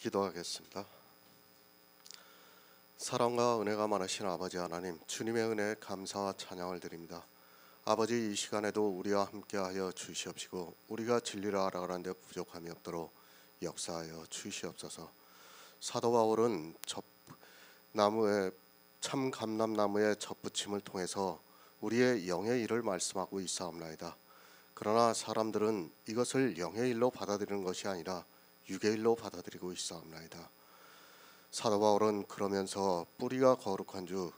기도하겠습니다. 사랑과 은혜가 많으신 아버지 하나님, 주님의 은혜에 감사와 찬양을 드립니다. 아버지, 이 시간에도 우리와 함께하여 주시옵시고 우리가 진리를 알아가는데 부족함이 없도록 역사하여 주시옵소서. 사도 바울은 참 감람나무의 젖붙임을 통해서 우리의 영의 일을 말씀하고 있사옵나이다. 그러나 사람들은 이것을 영의 일로 받아들이는 것이 아니라 육의 일로 받아들이고 있사옵나이다. 사도 바울은 그러면서 뿌리가 거룩한 주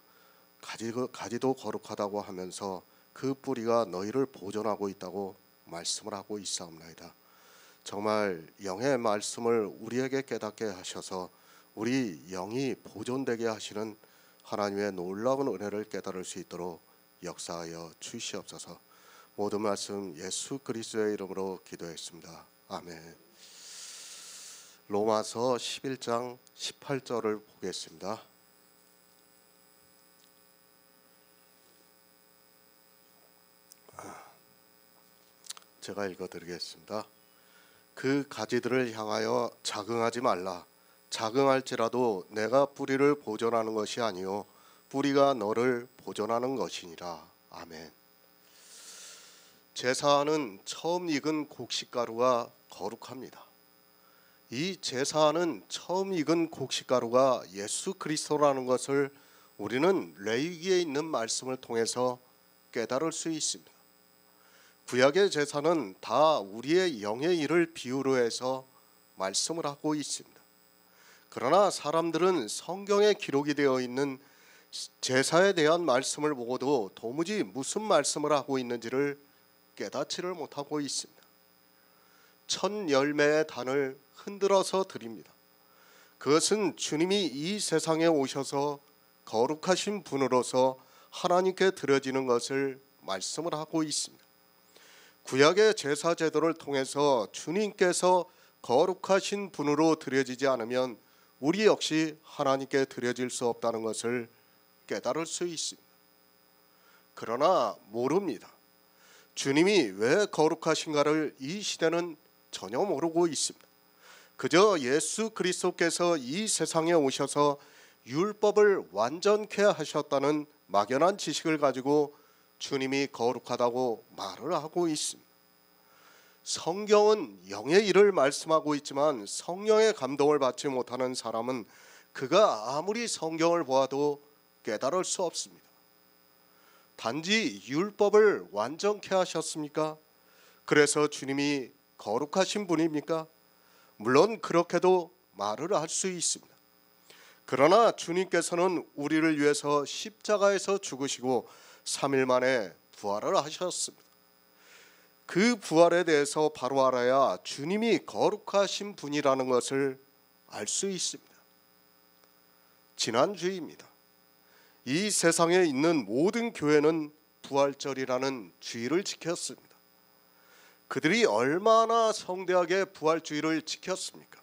가지도 거룩하다고 하면서 그 뿌리가 너희를 보존하고 있다고 말씀을 하고 있사옵나이다. 정말 영의 말씀을 우리에게 깨닫게 하셔서 우리 영이 보존되게 하시는 하나님의 놀라운 은혜를 깨달을 수 있도록 역사하여 주시옵소서. 모든 말씀 예수 그리스도의 이름으로 기도했습니다. 아멘. 로마서 11장 18절을 보겠습니다. 제가 읽어드리겠습니다. 그 가지들을 향하여 자긍하지 말라. 자긍할지라도 내가 뿌리를 보존하는 것이 아니요 뿌리가 너를 보존하는 것이니라. 아멘. 제사하는 처음 익은 곡식가루가 거룩합니다. 이 제사하는 처음 익은 곡식가루가 예수 그리스도라는 것을 우리는 레위기에 있는 말씀을 통해서 깨달을 수 있습니다. 구약의 제사는 다 우리의 영의 일을 비유로 해서 말씀을 하고 있습니다. 그러나 사람들은 성경에 기록이 되어 있는 제사에 대한 말씀을 보고도 도무지 무슨 말씀을 하고 있는지를 깨닫지를 못하고 있습니다. 첫 열매의 단을 흔들어서 드립니다. 그것은 주님이 이 세상에 오셔서 거룩하신 분으로서 하나님께 드려지는 것을 말씀을 하고 있습니다. 구약의 제사 제도를 통해서 주님께서 거룩하신 분으로 드려지지 않으면 우리 역시 하나님께 드려질 수 없다는 것을 깨달을 수 있습니다. 그러나 모릅니다. 주님이 왜 거룩하신가를 이 시대는 전혀 모르고 있습니다. 그저 예수 그리스도께서 이 세상에 오셔서 율법을 완전케 하셨다는 막연한 지식을 가지고 주님이 거룩하다고 말을 하고 있습니다. 성경은 영의 일을 말씀하고 있지만 성령의 감동을 받지 못하는 사람은 그가 아무리 성경을 보아도 깨달을 수 없습니다. 단지 율법을 완전케 하셨습니까? 그래서 주님이 거룩하신 분입니까? 물론 그렇게도 말을 할 수 있습니다. 그러나 주님께서는 우리를 위해서 십자가에서 죽으시고 3일 만에 부활을 하셨습니다. 그 부활에 대해서 바로 알아야 주님이 거룩하신 분이라는 것을 알 수 있습니다. 지난주입니다. 이 세상에 있는 모든 교회는 부활절이라는 주일을 지켰습니다. 그들이 얼마나 성대하게 부활주의를 지켰습니까?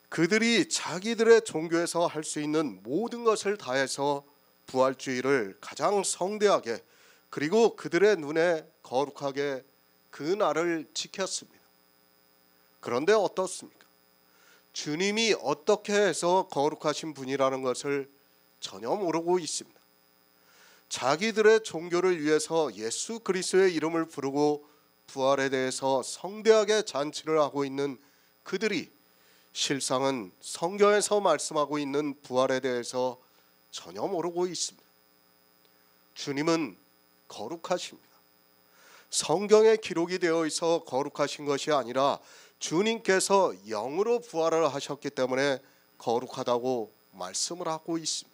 그들이 자기들의 종교에서 할 수 있는 모든 것을 다해서 부활주의를 가장 성대하게 그리고 그들의 눈에 거룩하게 그 날을 지켰습니다. 그런데 어떻습니까? 주님이 어떻게 해서 거룩하신 분이라는 것을 전혀 모르고 있습니다. 자기들의 종교를 위해서 예수 그리스도의 이름을 부르고 부활에 대해서 성대하게 잔치를 하고 있는 그들이 실상은 성경에서 말씀하고 있는 부활에 대해서 전혀 모르고 있습니다. 주님은 거룩하십니다. 성경에 기록이 되어 있어 거룩하신 것이 아니라 주님께서 영으로 부활을 하셨기 때문에 거룩하다고 말씀을 하고 있습니다.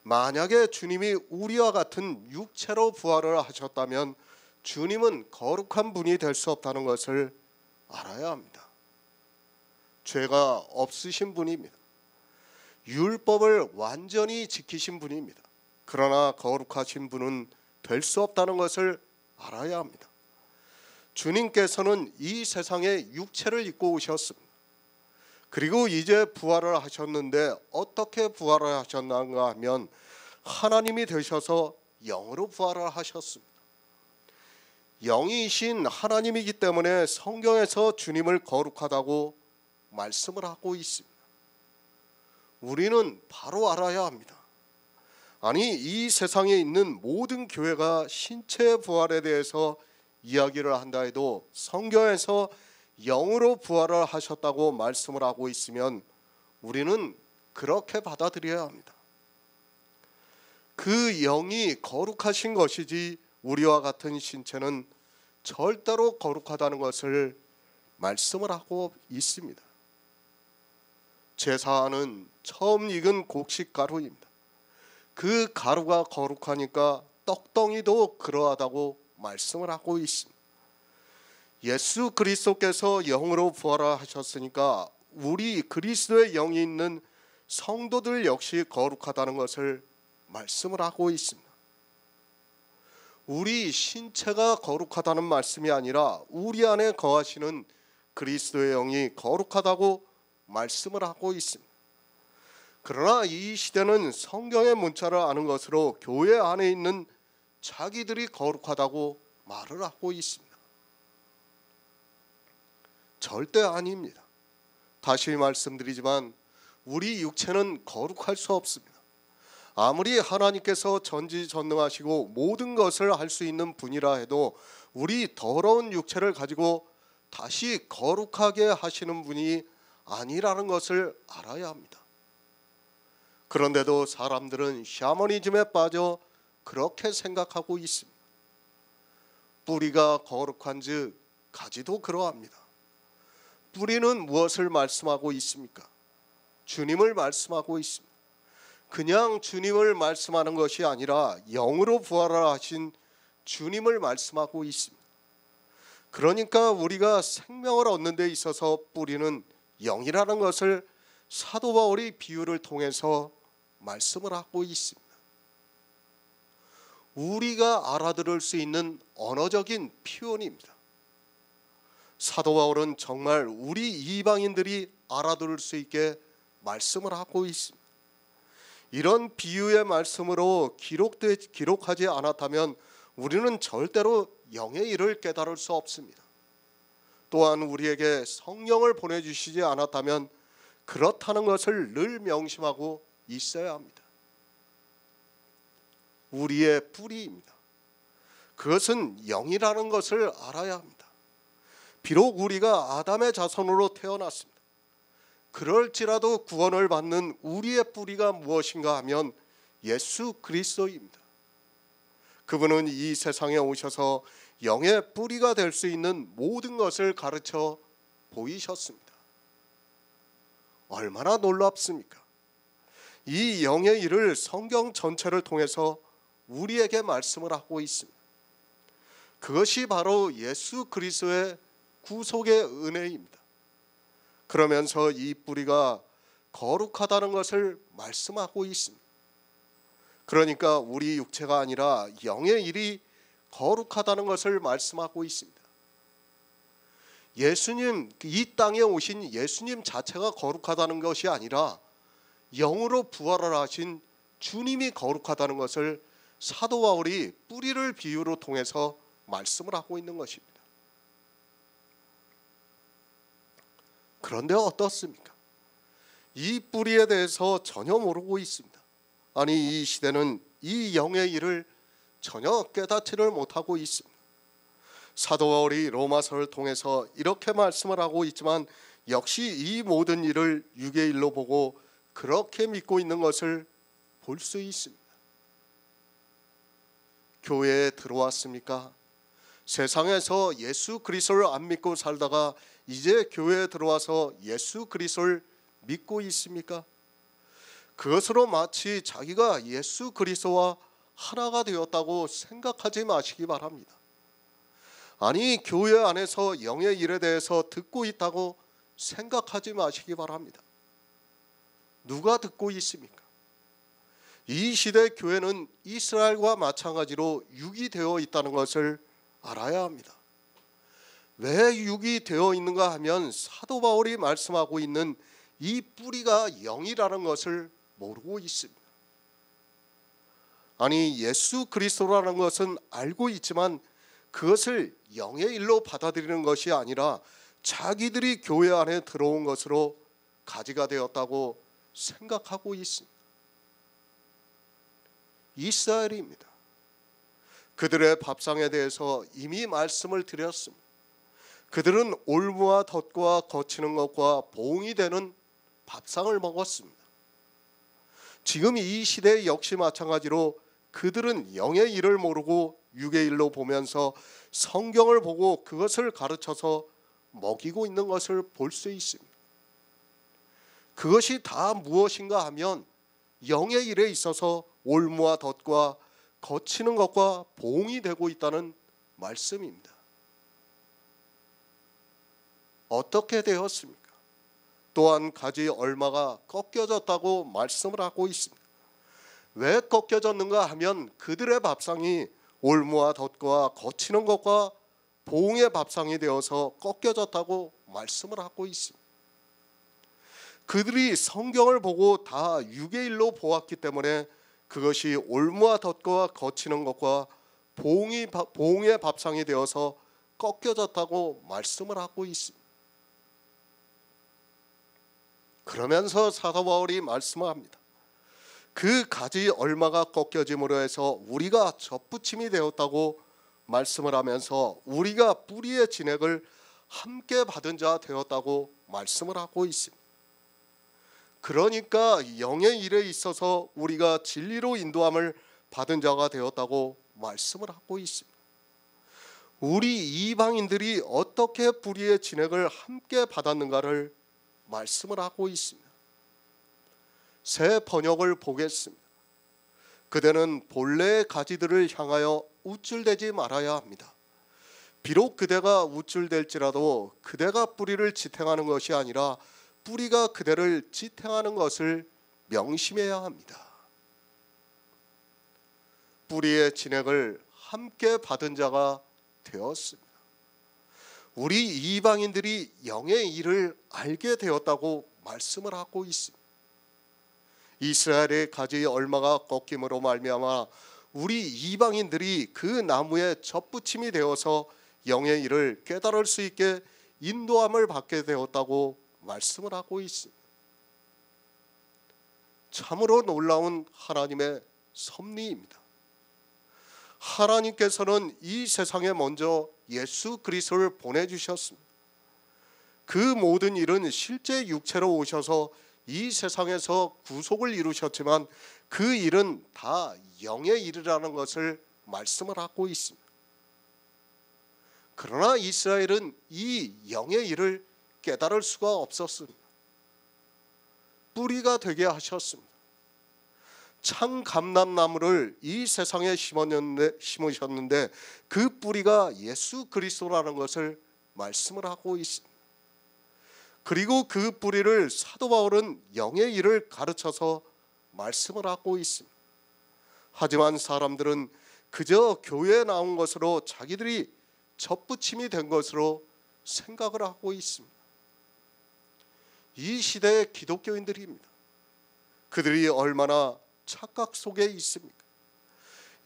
만약에 주님이 우리와 같은 육체로 부활을 하셨다면 주님은 거룩한 분이 될 수 없다는 것을 알아야 합니다. 죄가 없으신 분입니다. 율법을 완전히 지키신 분입니다. 그러나 거룩하신 분은 될 수 없다는 것을 알아야 합니다. 주님께서는 이 세상에 육체를 입고 오셨습니다. 그리고 이제 부활을 하셨는데 어떻게 부활을 하셨는가 하면 하나님이 되셔서 영으로 부활을 하셨습니다. 영이신 하나님이기 때문에 성경에서 주님을 거룩하다고 말씀을 하고 있습니다. 우리는 바로 알아야 합니다. 아니, 이 세상에 있는 모든 교회가 신체의 부활에 대해서 이야기를 한다 해도 성경에서 영으로 부활을 하셨다고 말씀을 하고 있으면 우리는 그렇게 받아들여야 합니다. 그 영이 거룩하신 것이지 우리와 같은 신체는 절대로 거룩하다는 것을 말씀을 하고 있습니다. 제사는 처음 익은 곡식 가루입니다. 그 가루가 거룩하니까 떡덩이도 그러하다고 말씀을 하고 있습니다. 예수 그리스도께서 영으로 부활하셨으니까 우리 그리스도의 영이 있는 성도들 역시 거룩하다는 것을 말씀을 하고 있습니다. 우리 신체가 거룩하다는 말씀이 아니라 우리 안에 거하시는 그리스도의 영이 거룩하다고 말씀을 하고 있습니다. 그러나 이 시대는 성경의 문자를 아는 것으로 교회 안에 있는 자기들이 거룩하다고 말을 하고 있습니다. 절대 아닙니다. 다시 말씀드리지만 우리 육체는 거룩할 수 없습니다. 아무리 하나님께서 전지전능하시고 모든 것을 할 수 있는 분이라 해도 우리 더러운 육체를 가지고 다시 거룩하게 하시는 분이 아니라는 것을 알아야 합니다. 그런데도 사람들은 샤머니즘에 빠져 그렇게 생각하고 있습니다. 뿌리가 거룩한즉 가지도 그러합니다. 뿌리는 무엇을 말씀하고 있습니까? 주님을 말씀하고 있습니다. 그냥 주님을 말씀하는 것이 아니라 영으로 부활을 하신 주님을 말씀하고 있습니다. 그러니까 우리가 생명을 얻는 데 있어서 뿌리는 영이라는 것을 사도 바울이 비유를 통해서 말씀을 하고 있습니다. 우리가 알아들을 수 있는 언어적인 표현입니다. 사도 바울은 정말 우리 이방인들이 알아들을 수 있게 말씀을 하고 있습니다. 이런 비유의 말씀으로 기록하지 않았다면 우리는 절대로 영의 일을 깨달을 수 없습니다. 또한 우리에게 성령을 보내주시지 않았다면 그렇다는 것을 늘 명심하고 있어야 합니다. 우리의 뿌리입니다. 그것은 영이라는 것을 알아야 합니다. 비록 우리가 아담의 자손으로 태어났습니다. 그럴지라도 구원을 받는 우리의 뿌리가 무엇인가 하면 예수 그리스도입니다. 그분은 이 세상에 오셔서 영의 뿌리가 될 수 있는 모든 것을 가르쳐 보이셨습니다. 얼마나 놀랍습니까? 이 영의 일을 성경 전체를 통해서 우리에게 말씀을 하고 있습니다. 그것이 바로 예수 그리스도의 구속의 은혜입니다. 그러면서 이 뿌리가 거룩하다는 것을 말씀하고 있습니다. 그러니까 우리 육체가 아니라 영의 일이 거룩하다는 것을 말씀하고 있습니다. 예수님, 이 땅에 오신 예수님 자체가 거룩하다는 것이 아니라 영으로 부활을 하신 주님이 거룩하다는 것을 사도 바울이 뿌리를 비유로 통해서 말씀을 하고 있는 것입니다. 그런데 어떻습니까? 이 뿌리에 대해서 전혀 모르고 있습니다. 아니, 이 시대는 이 영의 일을 전혀 깨닫지를 못하고 있습니다. 사도 바울이 로마서를 통해서 이렇게 말씀을 하고 있지만 역시 이 모든 일을 육의 일로 보고 그렇게 믿고 있는 것을 볼 수 있습니다. 교회에 들어왔습니까? 세상에서 예수 그리스도를 안 믿고 살다가 이제 교회에 들어와서 예수 그리스도를 믿고 있습니까? 그것으로 마치 자기가 예수 그리스도와 하나가 되었다고 생각하지 마시기 바랍니다. 아니, 교회 안에서 영의 일에 대해서 듣고 있다고 생각하지 마시기 바랍니다. 누가 듣고 있습니까? 이 시대 교회는 이스라엘과 마찬가지로 육이 되어 있다는 것을 알아야 합니다. 왜 육이 되어 있는가 하면 사도 바울이 말씀하고 있는 이 뿌리가 영이라는 것을 모르고 있습니다. 아니, 예수 그리스도라는 것은 알고 있지만 그것을 영의 일로 받아들이는 것이 아니라 자기들이 교회 안에 들어온 것으로 가지가 되었다고 생각하고 있습니다. 이스라엘입니다. 그들의 밥상에 대해서 이미 말씀을 드렸습니다. 그들은 올무와 덫과 거치는 것과 보응이 되는 밥상을 먹었습니다. 지금 이 시대 역시 마찬가지로 그들은 영의 일을 모르고 육의 일로 보면서 성경을 보고 그것을 가르쳐서 먹이고 있는 것을 볼 수 있습니다. 그것이 다 무엇인가 하면 영의 일에 있어서 올무와 덫과 거치는 것과 보응이 되고 있다는 말씀입니다. 어떻게 되었습니까? 또한 가지 얼마가 꺾여졌다고 말씀을 하고 있습니다. 왜 꺾여졌는가 하면 그들의 밥상이 올무와 덫과 거치는 것과 보응의 밥상이 되어서 꺾여졌다고 말씀을 하고 있습니다. 그들이 성경을 보고 다 육의 일로 보았기 때문에 그것이 올무와 덫과 거치는 것과 보응의 밥상이 되어서 꺾여졌다고 말씀을 하고 있습니다. 그러면서 사도 바울이 말씀을 합니다. 그 가지 얼마가 꺾여짐으로 해서 우리가 접붙임이 되었다고 말씀을 하면서 우리가 뿌리의 진액을 함께 받은 자 되었다고 말씀을 하고 있습니다. 그러니까 영의 일에 있어서 우리가 진리로 인도함을 받은 자가 되었다고 말씀을 하고 있습니다. 우리 이방인들이 어떻게 뿌리의 진액을 함께 받았는가를 말씀을 하고 있습니다. 새 번역을 보겠습니다. 그대는 본래의 가지들을 향하여 우쭐대지 말아야 합니다. 비록 그대가 우쭐댈지라도 그대가 뿌리를 지탱하는 것이 아니라 뿌리가 그대를 지탱하는 것을 명심해야 합니다. 뿌리의 진액을 함께 받은 자가 되었습니다. 우리 이방인들이 영의 일을 알게 되었다고 말씀을 하고 있습니다. 이스라엘의 가지 얼마가 꺾임으로 말미암아 우리 이방인들이 그 나무에 접붙임이 되어서 영의 일을 깨달을 수 있게 인도함을 받게 되었다고 말씀을 하고 있습니다. 참으로 놀라운 하나님의 섭리입니다. 하나님께서는 이 세상에 먼저 예수 그리스도를 보내주셨습니다. 그 모든 일은 실제 육체로 오셔서 이 세상에서 구속을 이루셨지만 그 일은 다 영의 일이라는 것을 말씀을 하고 있습니다. 그러나 이스라엘은 이 영의 일을 깨달을 수가 없었습니다. 뿌리가 되게 하셨습니다. 참 감람나무를 이 세상에 심으셨는데 그 뿌리가 예수 그리스도라는 것을 말씀을 하고 있습니다. 그리고 그 뿌리를 사도 바울은 영의 일을 가르쳐서 말씀을 하고 있습니다. 하지만 사람들은 그저 교회에 나온 것으로 자기들이 접붙임이 된 것으로 생각을 하고 있습니다. 이 시대의 기독교인들입니다. 그들이 얼마나 착각 속에 있습니까?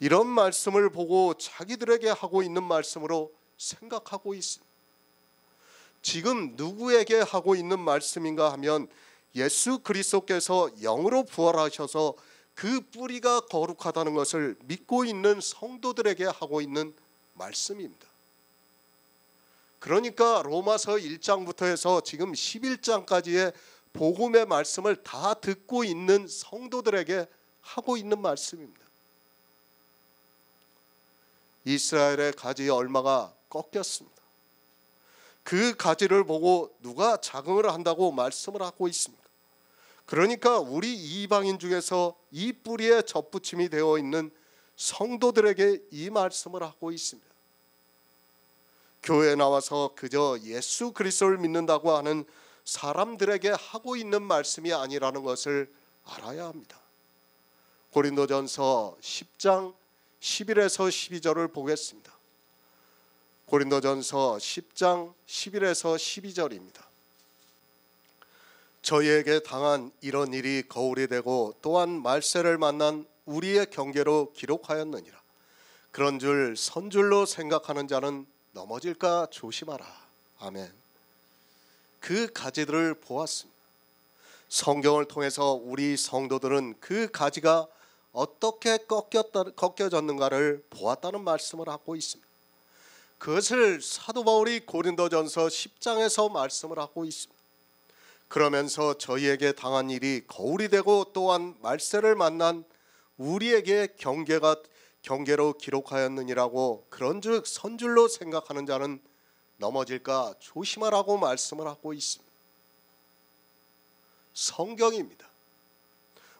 이런 말씀을 보고 자기들에게 하고 있는 말씀으로 생각하고 있습니다. 지금 누구에게 하고 있는 말씀인가 하면 예수 그리스도께서 영으로 부활하셔서 그 뿌리가 거룩하다는 것을 믿고 있는 성도들에게 하고 있는 말씀입니다. 그러니까 로마서 1장부터 해서 지금 11장까지의 복음의 말씀을 다 듣고 있는 성도들에게 하고 있는 말씀입니다. 이스라엘의 가지 얼마가 꺾였습니다. 그 가지를 보고 누가 자긍을 한다고 말씀을 하고 있습니다. 그러니까 우리 이방인 중에서 이 뿌리에 접붙임이 되어 있는 성도들에게 이 말씀을 하고 있습니다. 교회에 나와서 그저 예수 그리스도를 믿는다고 하는 사람들에게 하고 있는 말씀이 아니라는 것을 알아야 합니다. 고린도전서 10장 11에서 12절을 보겠습니다. 고린도전서 10장 11에서 12절입니다. 저희에게 당한 이런 일이 거울이 되고 또한 말세를 만난 우리의 경계로 기록하였느니라. 그런 줄 선줄로 생각하는 자는 넘어질까 조심하라. 아멘. 그 가지들을 보았습니다. 성경을 통해서 우리 성도들은 그 가지가 어떻게 꺾여졌는가를 보았다는 말씀을 하고 있습니다. 그것을 사도 바울이 고린도전서 10장에서 말씀을 하고 있습니다. 그러면서 저희에게 당한 일이 거울이 되고 또한 말세를 만난 우리에게 경계로 기록하였느니라고, 그런즉 선줄로 생각하는 자는 넘어질까 조심하라고 말씀을 하고 있습니다. 성경입니다.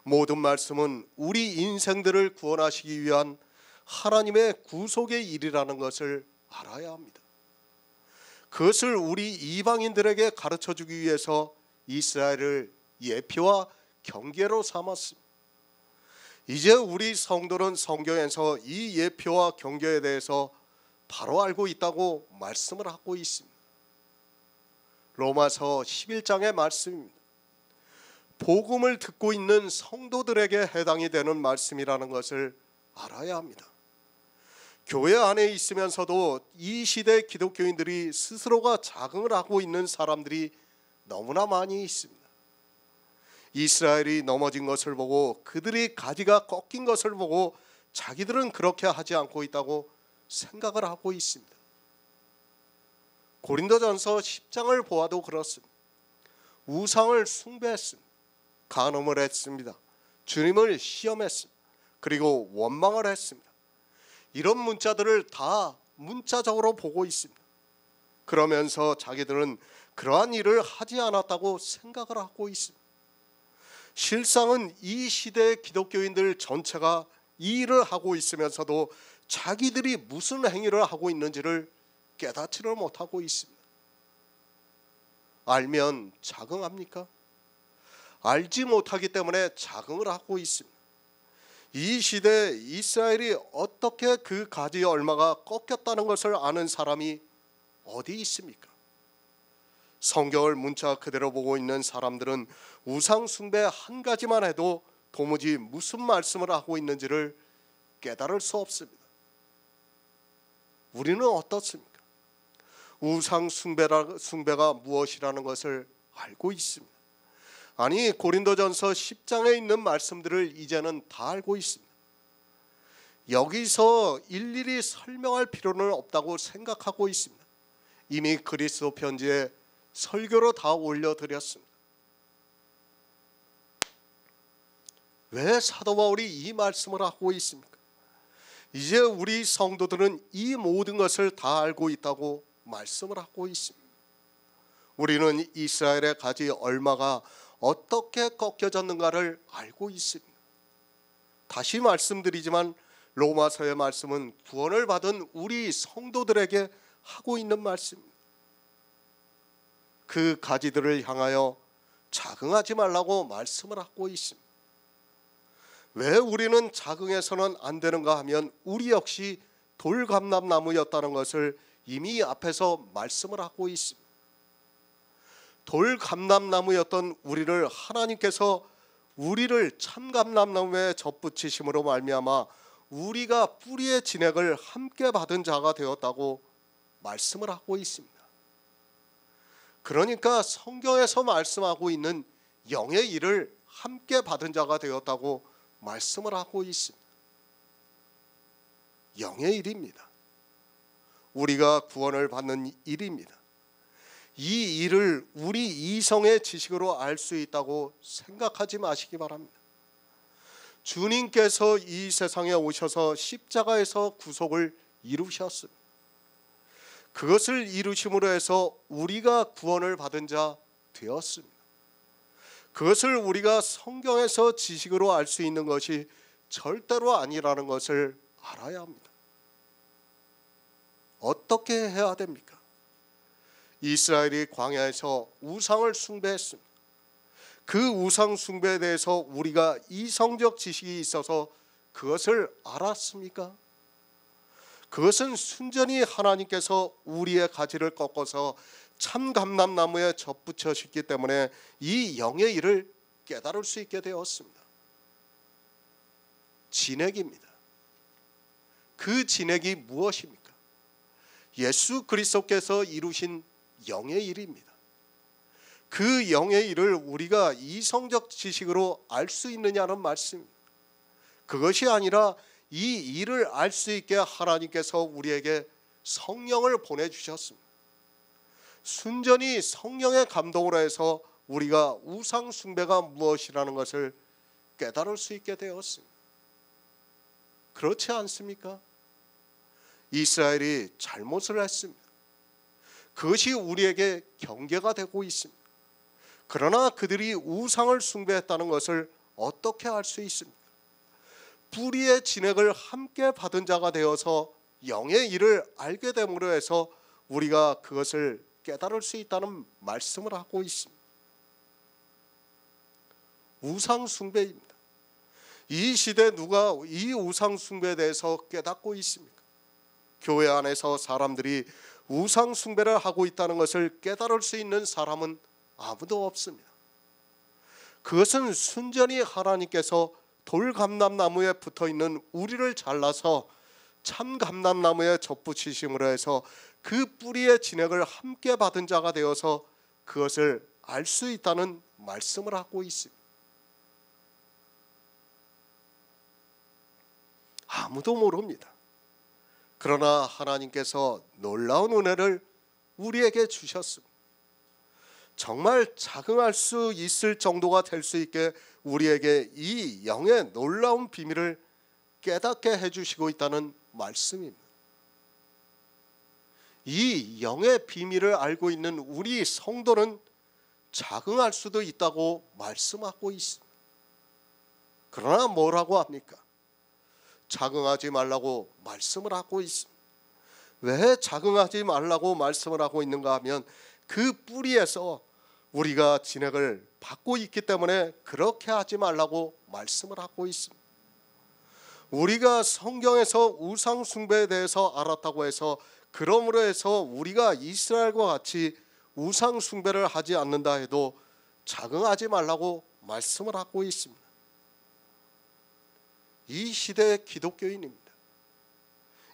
모든 말씀은 우리 인생들을 구원하시기 위한 하나님의 구속의 일이라는 것을 알아야 합니다. 그것을 우리 이방인들에게 가르쳐주기 위해서 이스라엘을 예표와 경계로 삼았습니다. 이제 우리 성도는 성경에서 이 예표와 경계에 대해서 바로 알고 있다고 말씀을 하고 있습니다. 로마서 11장의 말씀입니다. 복음을 듣고 있는 성도들에게 해당이 되는 말씀이라는 것을 알아야 합니다. 교회 안에 있으면서도 이 시대 기독교인들이 스스로가 자긍을 하고 있는 사람들이 너무나 많이 있습니다. 이스라엘이 넘어진 것을 보고 그들이 가지가 꺾인 것을 보고 자기들은 그렇게 하지 않고 있다고 생각을 하고 있습니다. 고린도전서 10장을 보아도 그렇습니다. 우상을 숭배했습니다. 간음을 했습니다. 주님을 시험했습니다. 그리고 원망을 했습니다. 이런 문자들을 다 문자적으로 보고 있습니다. 그러면서 자기들은 그러한 일을 하지 않았다고 생각을 하고 있습니다. 실상은 이 시대의 기독교인들 전체가 이 일을 하고 있으면서도 자기들이 무슨 행위를 하고 있는지를 깨닫지를 못하고 있습니다. 알면 자긍합니까? 알지 못하기 때문에 자긍을 하고 있습니다. 이 시대에 이스라엘이 어떻게 그 가지 얼마가 꺾였다는 것을 아는 사람이 어디 있습니까? 성경을 문자 그대로 보고 있는 사람들은 우상 숭배 한 가지만 해도 도무지 무슨 말씀을 하고 있는지를 깨달을 수 없습니다. 우리는 어떻습니까? 우상 숭배가 무엇이라는 것을 알고 있습니다. 아니, 고린도전서 10장에 있는 말씀들을 이제는 다 알고 있습니다. 여기서 일일이 설명할 필요는 없다고 생각하고 있습니다. 이미 그리스도 편지에 설교로 다 올려드렸습니다. 왜 사도 바울이 이 말씀을 하고 있습니까? 이제 우리 성도들은 이 모든 것을 다 알고 있다고 말씀을 하고 있습니다. 우리는 이스라엘의 가지 얼마가 어떻게 꺾여졌는가를 알고 있습니다. 다시 말씀드리지만 로마서의 말씀은 구원을 받은 우리 성도들에게 하고 있는 말씀입니다. 그 가지들을 향하여 자긍하지 말라고 말씀을 하고 있습니다. 왜 우리는 자긍해서는 안 되는가 하면 우리 역시 돌감람나무였다는 것을 이미 앞에서 말씀을 하고 있습니다. 돌감람나무였던 우리를 하나님께서 우리를 참감람나무에 접붙이심으로 말미암아 우리가 뿌리의 진액을 함께 받은 자가 되었다고 말씀을 하고 있습니다. 그러니까 성경에서 말씀하고 있는 영의 일을 함께 받은 자가 되었다고 말씀을 하고 있습니다. 영의 일입니다. 우리가 구원을 받는 일입니다. 이 일을 우리 이성의 지식으로 알 수 있다고 생각하지 마시기 바랍니다. 주님께서 이 세상에 오셔서 십자가에서 구속을 이루셨습니다. 그것을 이루심으로 해서 우리가 구원을 받은 자 되었습니다. 그것을 우리가 성경에서 지식으로 알 수 있는 것이 절대로 아니라는 것을 알아야 합니다. 어떻게 해야 됩니까? 이스라엘이 광야에서 우상을 숭배했습니다. 그 우상 숭배에 대해서 우리가 이성적 지식이 있어서 그것을 알았습니까? 그것은 순전히 하나님께서 우리의 가지를 꺾어서 참감람나무에 접붙여셨기 때문에 이 영의 일을 깨달을 수 있게 되었습니다. 진액입니다. 그 진액이 무엇입니까? 예수 그리스도께서 이루신 영의 일입니다. 그 영의 일을 우리가 이성적 지식으로 알 수 있느냐는 말씀입니다. 그것이 아니라 이 일을 알 수 있게 하나님께서 우리에게 성령을 보내주셨습니다. 순전히 성령의 감동으로 해서 우리가 우상 숭배가 무엇이라는 것을 깨달을 수 있게 되었습니다. 그렇지 않습니까? 이스라엘이 잘못을 했습니다. 그것이 우리에게 경계가 되고 있습니다. 그러나 그들이 우상을 숭배했다는 것을 어떻게 알 수 있습니까? 뿌리의 진액을 함께 받은 자가 되어서 영의 일을 알게 됨으로 해서 우리가 그것을 깨달을 수 있다는 말씀을 하고 있습니다. 우상 숭배입니다. 이 시대 누가 이 우상 숭배에 대해서 깨닫고 있습니까? 교회 안에서 사람들이 우상 숭배를 하고 있다는 것을 깨달을 수 있는 사람은 아무도 없습니다. 그것은 순전히 하나님께서 돌감람나무에 붙어있는 우리를 잘라서 참감람나무에 접붙이심으로 해서 그 뿌리의 진액을 함께 받은 자가 되어서 그것을 알 수 있다는 말씀을 하고 있습니다. 아무도 모릅니다. 그러나 하나님께서 놀라운 은혜를 우리에게 주셨습니다. 정말 적응할 수 있을 정도가 될 수 있게 우리에게 이 영의 놀라운 비밀을 깨닫게 해주시고 있다는 말씀입니다. 이 영의 비밀을 알고 있는 우리 성도는 적응할 수도 있다고 말씀하고 있습니다. 그러나 뭐라고 합니까? 적응하지 말라고 말씀을 하고 있습니다. 왜 적응하지 말라고 말씀을 하고 있는가 하면 그 뿌리에서 우리가 진액을 받고 있기 때문에 그렇게 하지 말라고 말씀을 하고 있습니다. 우리가 성경에서 우상 숭배에 대해서 알았다고 해서 그러므로 해서 우리가 이스라엘과 같이 우상 숭배를 하지 않는다 해도 적응하지 말라고 말씀을 하고 있습니다. 이 시대의 기독교인입니다.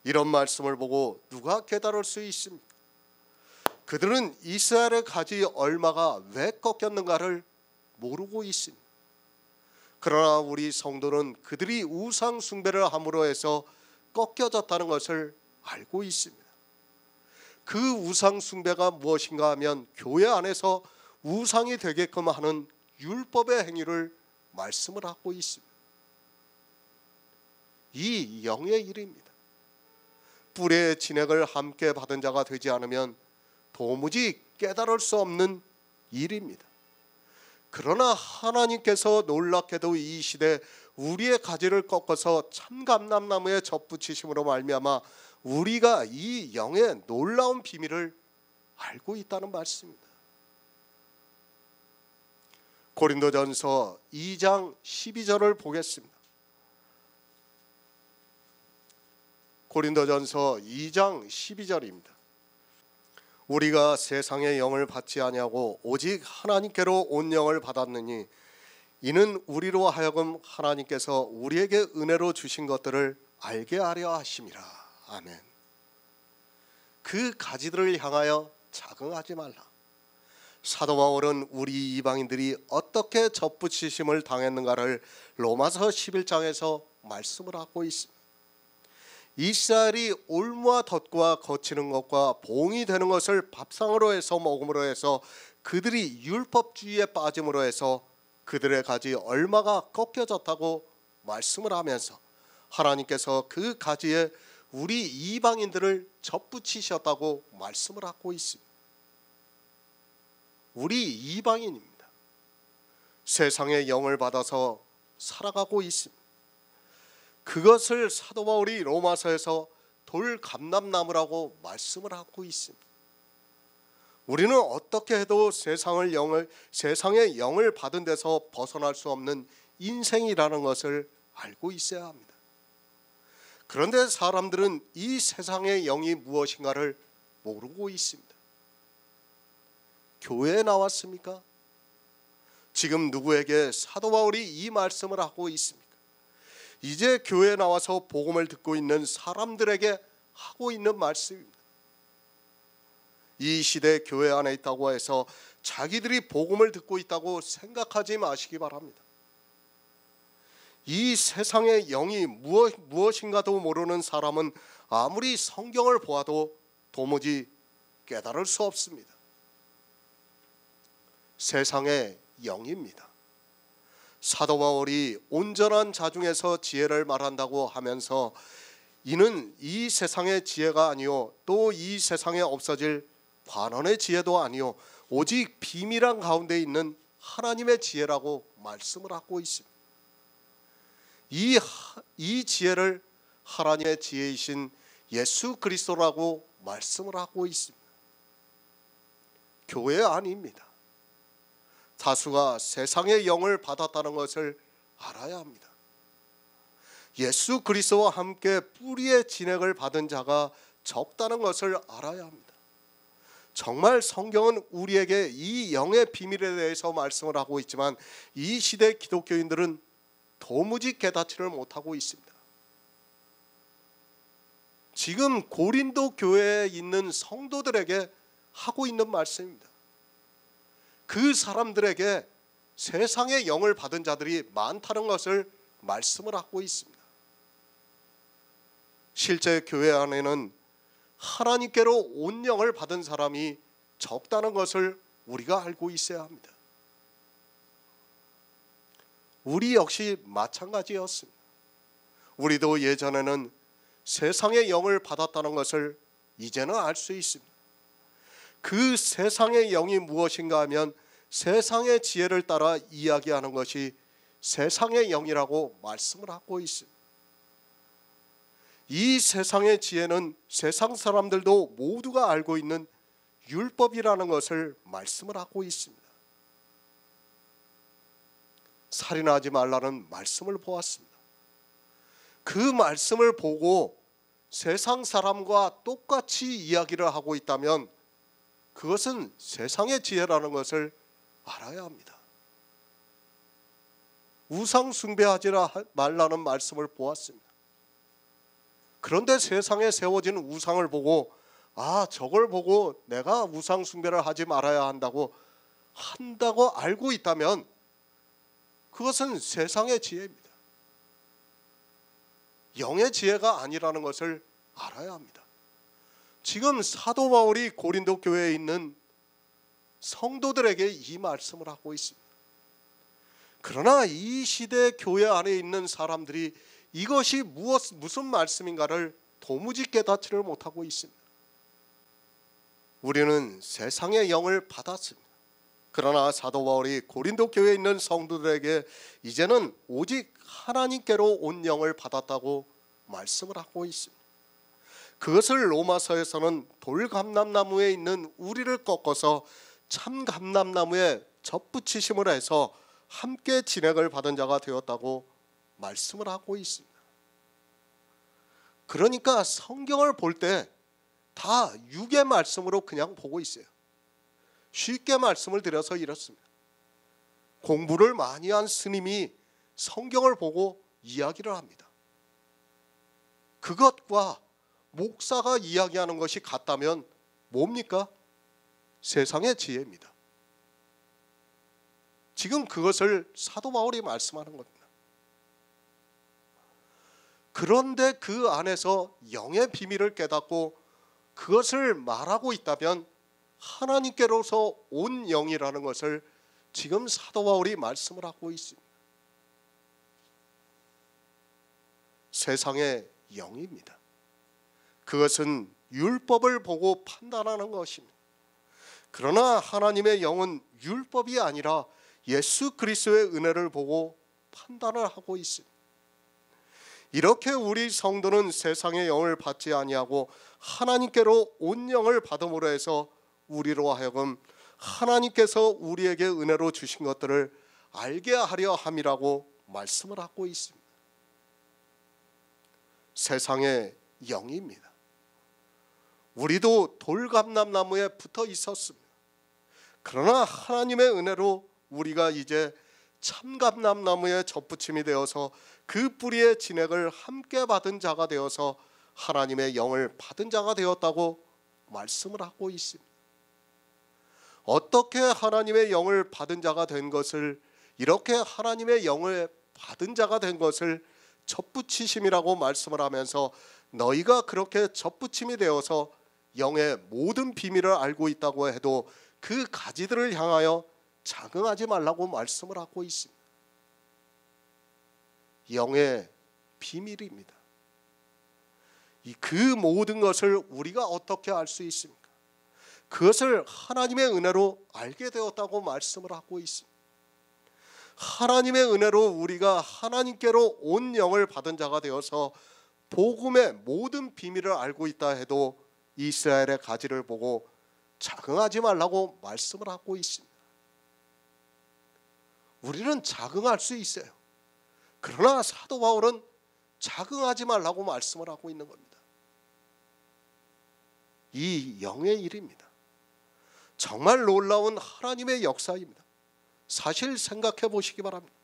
이런 말씀을 보고 누가 깨달을 수 있습니까? 그들은 이스라엘의 가지 얼마가 왜 꺾였는가를 모르고 있습니다. 그러나 우리 성도는 그들이 우상 숭배를 함으로 해서 꺾여졌다는 것을 알고 있습니다. 그 우상 숭배가 무엇인가 하면 교회 안에서 우상이 되게끔 하는 율법의 행위를 말씀을 하고 있습니다. 이 영의 일입니다. 뿔의 진액을 함께 받은 자가 되지 않으면 도무지 깨달을 수 없는 일입니다. 그러나 하나님께서 놀랍게도 이 시대 우리의 가지를 꺾어서 참감람나무에 접붙이심으로 말미암아 우리가 이 영의 놀라운 비밀을 알고 있다는 말씀입니다. 고린도전서 2장 12절을 보겠습니다. 고린도전서 2장 12절입니다. 우리가 세상의 영을 받지 아니하고 오직 하나님께로 온 영을 받았느니 이는 우리로 하여금 하나님께서 우리에게 은혜로 주신 것들을 알게 하려 하심이라. 아멘. 그 가지들을 향하여 적응하지 말라. 사도 바울은 우리 이방인들이 어떻게 접붙이심을 당했는가를 로마서 11장에서 말씀을 하고 있습니다. 이스라엘이 올무와 덫과 거치는 것과 봉이 되는 것을 밥상으로 해서 먹음으로 해서 그들이 율법주의에 빠짐으로 해서 그들의 가지 얼마가 꺾여졌다고 말씀을 하면서 하나님께서 그 가지에 우리 이방인들을 접붙이셨다고 말씀을 하고 있습니다. 우리 이방인입니다. 세상의 영을 받아서 살아가고 있습니다. 그것을 사도 바울이 로마서에서 돌감람나무라고 말씀을 하고 있습니다. 우리는 어떻게 해도 세상의 영을 받은 데서 벗어날 수 없는 인생이라는 것을 알고 있어야 합니다. 그런데 사람들은 이 세상의 영이 무엇인가를 모르고 있습니다. 교회에 나왔습니까? 지금 누구에게 사도 바울이 이 말씀을 하고 있습니까? 이제 교회에 나와서 복음을 듣고 있는 사람들에게 하고 있는 말씀입니다. 이 시대 교회 안에 있다고 해서 자기들이 복음을 듣고 있다고 생각하지 마시기 바랍니다. 이 세상의 영이 무엇인가도 모르는 사람은 아무리 성경을 보아도 도무지 깨달을 수 없습니다. 세상의 영입니다. 사도 바울이 온전한 자중에서 지혜를 말한다고 하면서 이는 이 세상의 지혜가 아니요 또 이 세상에 없어질 관원의 지혜도 아니요 오직 비밀한 가운데 있는 하나님의 지혜라고 말씀을 하고 있습니다. 이 지혜를 하나님의 지혜이신 예수 그리스도라고 말씀을 하고 있습니다. 교회 아닙니다. 다수가 세상의 영을 받았다는 것을 알아야 합니다. 예수 그리스도와 함께 뿌리의 진액을 받은 자가 적다는 것을 알아야 합니다. 정말 성경은 우리에게 이 영의 비밀에 대해서 말씀을 하고 있지만 이 시대 기독교인들은 도무지 깨닫지를 못하고 있습니다. 지금 고린도 교회에 있는 성도들에게 하고 있는 말씀입니다. 그 사람들에게 세상의 영을 받은 자들이 많다는 것을 말씀을 하고 있습니다. 실제 교회 안에는 하나님께로 온 영을 받은 사람이 적다는 것을 우리가 알고 있어야 합니다. 우리 역시 마찬가지였습니다. 우리도 예전에는 세상의 영을 받았다는 것을 이제는 알 수 있습니다. 그 세상의 영이 무엇인가 하면 세상의 지혜를 따라 이야기하는 것이 세상의 영이라고 말씀을 하고 있습니다. 이 세상의 지혜는 세상 사람들도 모두가 알고 있는 율법이라는 것을 말씀을 하고 있습니다. 살인하지 말라는 말씀을 보았습니다. 그 말씀을 보고 세상 사람과 똑같이 이야기를 하고 있다면 그것은 세상의 지혜라는 것을 알아야 합니다. 우상 숭배하지 말라는 말씀을 보았습니다. 그런데 세상에 세워진 우상을 보고 저걸 보고 내가 우상 숭배를 하지 말아야 한다고 알고 있다면 그것은 세상의 지혜입니다. 영의 지혜가 아니라는 것을 알아야 합니다. 지금 사도 바울이 고린도 교회에 있는 성도들에게 이 말씀을 하고 있습니다. 그러나 이 시대 교회 안에 있는 사람들이 이것이 무슨 말씀인가를 도무지 깨닫지를 못하고 있습니다. 우리는 세상의 영을 받았습니다. 그러나 사도 바울이 고린도 교회에 있는 성도들에게 이제는 오직 하나님께로 온 영을 받았다고 말씀을 하고 있습니다. 그것을 로마서에서는 돌감람나무에 있는 우리를 꺾어서 참감람나무에 접붙이심을 해서 함께 진액을 받은 자가 되었다고 말씀을 하고 있습니다. 그러니까 성경을 볼 때 다 육의 말씀으로 그냥 보고 있어요. 쉽게 말씀을 드려서 이렇습니다. 공부를 많이 한 스님이 성경을 보고 이야기를 합니다. 그것과 목사가 이야기하는 것이 같다면 뭡니까? 세상의 지혜입니다. 지금 그것을 사도 바울이 말씀하는 겁니다. 그런데 그 안에서 영의 비밀을 깨닫고 그것을 말하고 있다면 하나님께로서 온 영이라는 것을 지금 사도 바울이 말씀을 하고 있습니다. 세상의 영입니다. 그것은 율법을 보고 판단하는 것입니다. 그러나 하나님의 영은 율법이 아니라 예수 그리스도의 은혜를 보고 판단을 하고 있습니다. 이렇게 우리 성도는 세상의 영을 받지 아니하고 하나님께로 온 영을 받음으로 해서 우리로 하여금 하나님께서 우리에게 은혜로 주신 것들을 알게 하려 함이라고 말씀을 하고 있습니다. 세상의 영입니다. 우리도 돌감람나무에 붙어 있었습니다. 그러나 하나님의 은혜로 우리가 이제 참감람나무에 접붙임이 되어서 그 뿌리의 진액을 함께 받은 자가 되어서 하나님의 영을 받은 자가 되었다고 말씀을 하고 있습니다. 어떻게 하나님의 영을 받은 자가 된 것을, 이렇게 하나님의 영을 받은 자가 된 것을 접붙이심이라고 말씀을 하면서 너희가 그렇게 접붙임이 되어서 영의 모든 비밀을 알고 있다고 해도 그 가지들을 향하여 자긍하지 말라고 말씀을 하고 있습니다. 영의 비밀입니다. 그 모든 것을 우리가 어떻게 알 수 있습니까? 그것을 하나님의 은혜로 알게 되었다고 말씀을 하고 있습니다. 하나님의 은혜로 우리가 하나님께로 온 영을 받은 자가 되어서 복음의 모든 비밀을 알고 있다 해도 이스라엘의 가지를 보고 자긍하지 말라고 말씀을 하고 있습니다. 우리는 자긍할 수 있어요. 그러나 사도 바울은 자긍하지 말라고 말씀을 하고 있는 겁니다. 이 영의 일입니다. 정말 놀라운 하나님의 역사입니다. 사실 생각해 보시기 바랍니다.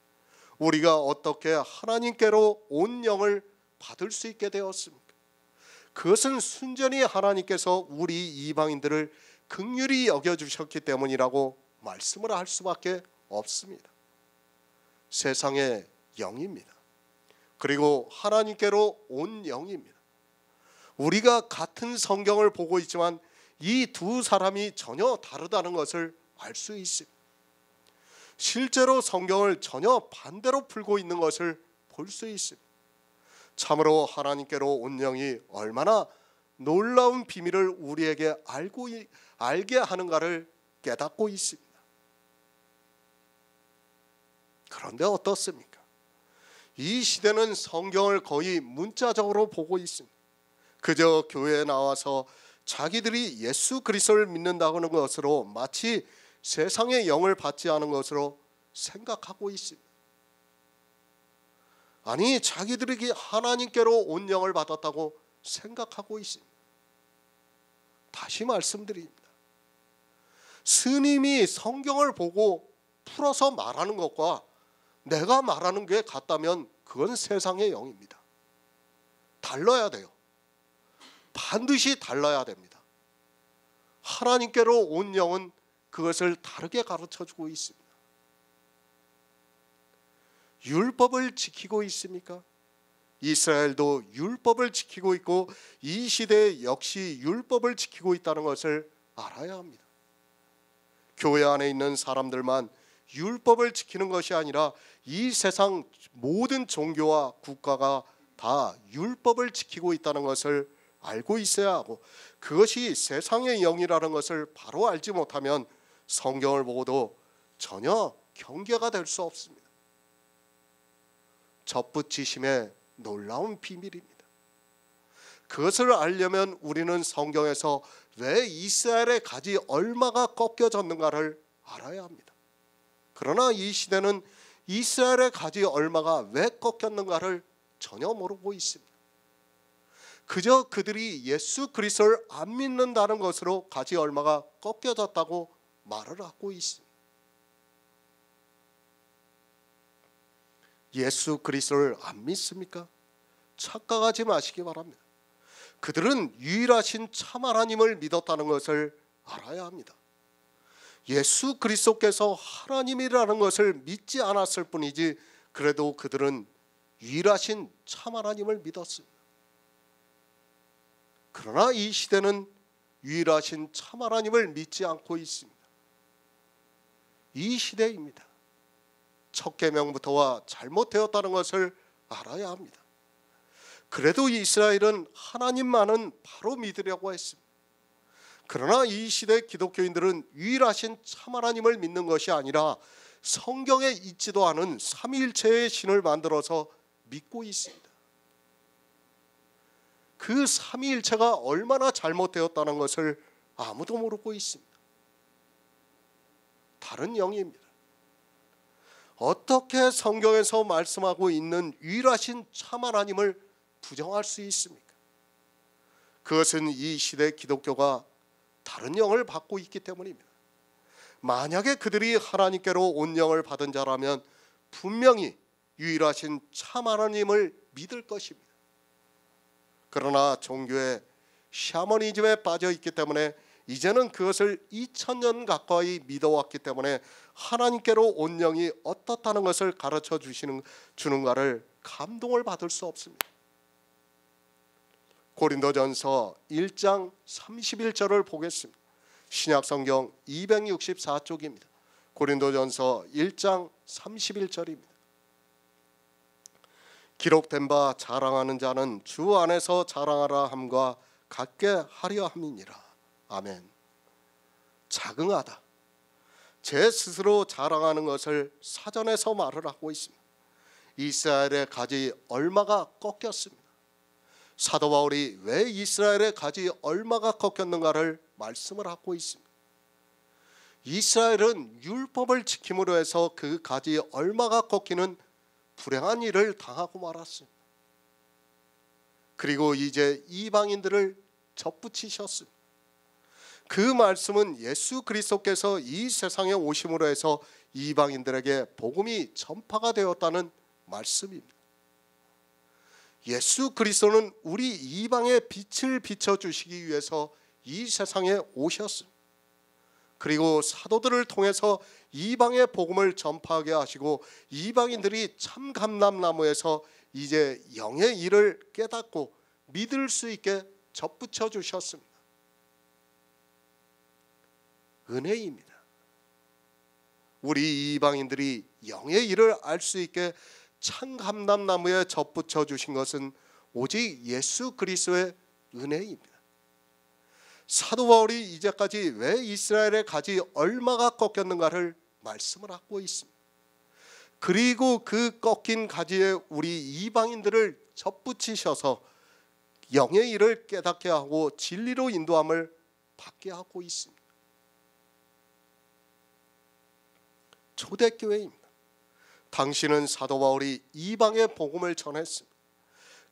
우리가 어떻게 하나님께로 온 영을 받을 수 있게 되었습니까? 그것은 순전히 하나님께서 우리 이방인들을 긍휼히 여겨주셨기 때문이라고 말씀을 할 수밖에 없습니다. 세상의 영입니다. 그리고 하나님께로 온 영입니다. 우리가 같은 성경을 보고 있지만 이 두 사람이 전혀 다르다는 것을 알 수 있습니다. 실제로 성경을 전혀 반대로 풀고 있는 것을 볼 수 있습니다. 참으로 하나님께로 온 영이 얼마나 놀라운 비밀을 우리에게 알게 하는가를 깨닫고 있습니다. 그런데 어떻습니까? 이 시대는 성경을 거의 문자적으로 보고 있습니다. 그저 교회에 나와서 자기들이 예수 그리스도를 믿는다는 것으로 마치 세상의 영을 받지 않은 것으로 생각하고 있습니다. 아니, 자기들이 하나님께로 온 영을 받았다고 생각하고 있습니다. 다시 말씀드립니다. 스님이 성경을 보고 풀어서 말하는 것과 내가 말하는 게 같다면 그건 세상의 영입니다. 달라야 돼요. 반드시 달라야 됩니다. 하나님께로 온 영은 그것을 다르게 가르쳐주고 있습니다. 율법을 지키고 있습니까? 이스라엘도 율법을 지키고 있고 이 시대 역시 율법을 지키고 있다는 것을 알아야 합니다. 교회 안에 있는 사람들만 율법을 지키는 것이 아니라 이 세상 모든 종교와 국가가 다 율법을 지키고 있다는 것을 알고 있어야 하고, 그것이 세상의 영이라는 것을 바로 알지 못하면 성경을 보고도 전혀 경계가 될 수 없습니다. 접붙이심의 놀라운 비밀입니다. 그것을 알려면 우리는 성경에서 왜 이스라엘의 가지 얼마가 꺾여졌는가를 알아야 합니다. 그러나 이 시대는 이스라엘의 가지 얼마가 왜 꺾였는가를 전혀 모르고 있습니다. 그저 그들이 예수 그리스도를 안 믿는다는 것으로 가지 얼마가 꺾여졌다고 말을 하고 있습니다. 예수 그리스도를 안 믿습니까? 착각하지 마시기 바랍니다. 그들은 유일하신 참 하나님을 믿었다는 것을 알아야 합니다. 예수 그리스도께서 하나님이라는 것을 믿지 않았을 뿐이지 그래도 그들은 유일하신 참 하나님을 믿었습니다. 그러나 이 시대는 유일하신 참 하나님을 믿지 않고 있습니다. 이 시대입니다. 첫 계명부터가 잘못되었다는 것을 알아야 합니다. 그래도 이스라엘은 하나님만은 바로 믿으려고 했습니다. 그러나 이 시대 기독교인들은 유일하신 참 하나님을 믿는 것이 아니라 성경에 있지도 않은 삼위일체의 신을 만들어서 믿고 있습니다. 그 삼위일체가 얼마나 잘못되었다는 것을 아무도 모르고 있습니다. 다른 영입니다. 어떻게 성경에서 말씀하고 있는 유일하신 참 하나님을 부정할 수 있습니까? 그것은 이 시대 기독교가 다른 영을 받고 있기 때문입니다. 만약에 그들이 하나님께로 온 영을 받은 자라면 분명히 유일하신 참 하나님을 믿을 것입니다. 그러나 종교의 샤머니즘에 빠져 있기 때문에 이제는 그것을 2000년 가까이 믿어왔기 때문에 하나님께로 온 영이 어떻다는 것을 가르쳐 주는가를 감동을 받을 수 없습니다. 고린도전서 1장 31절을 보겠습니다. 신약성경 264쪽입니다. 고린도전서 1장 31절입니다. 기록된 바 자랑하는 자는 주 안에서 자랑하라 함과 같게 하려 함이니라. 아멘. 자긍하다, 제 스스로 자랑하는 것을 사전에서 말을 하고 있습니다. 이스라엘의 가지 얼마가 꺾였습니다. 사도 바울이 왜 이스라엘의 가지 얼마가 꺾였는가를 말씀을 하고 있습니다. 이스라엘은 율법을 지킴으로 해서 그 가지 얼마가 꺾이는 불행한 일을 당하고 말았습니다. 그리고 이제 이방인들을 접붙이셨습니다. 그 말씀은 예수 그리스도께서 이 세상에 오심으로 해서 이방인들에게 복음이 전파가 되었다는 말씀입니다. 예수 그리스도는 우리 이방의 빛을 비춰주시기 위해서 이 세상에 오셨습니다. 그리고 사도들을 통해서 이방의 복음을 전파하게 하시고 이방인들이 참 감람나무에서 이제 영의 일을 깨닫고 믿을 수 있게 접붙여 주셨습니다. 은혜입니다. 우리 이방인들이 영의 일을 알 수 있게 참 감람나무에 접붙여 주신 것은 오직 예수 그리스도의 은혜입니다. 사도 바울이 이제까지 왜 이스라엘의 가지 얼마가 꺾였는가를 말씀을 하고 있습니다. 그리고 그 꺾인 가지에 우리 이방인들을 접붙이셔서 영의 일을 깨닫게 하고 진리로 인도함을 받게 하고 있습니다. 초대교회입니다. 당시는 사도 바울이 이방의 복음을 전했습니다.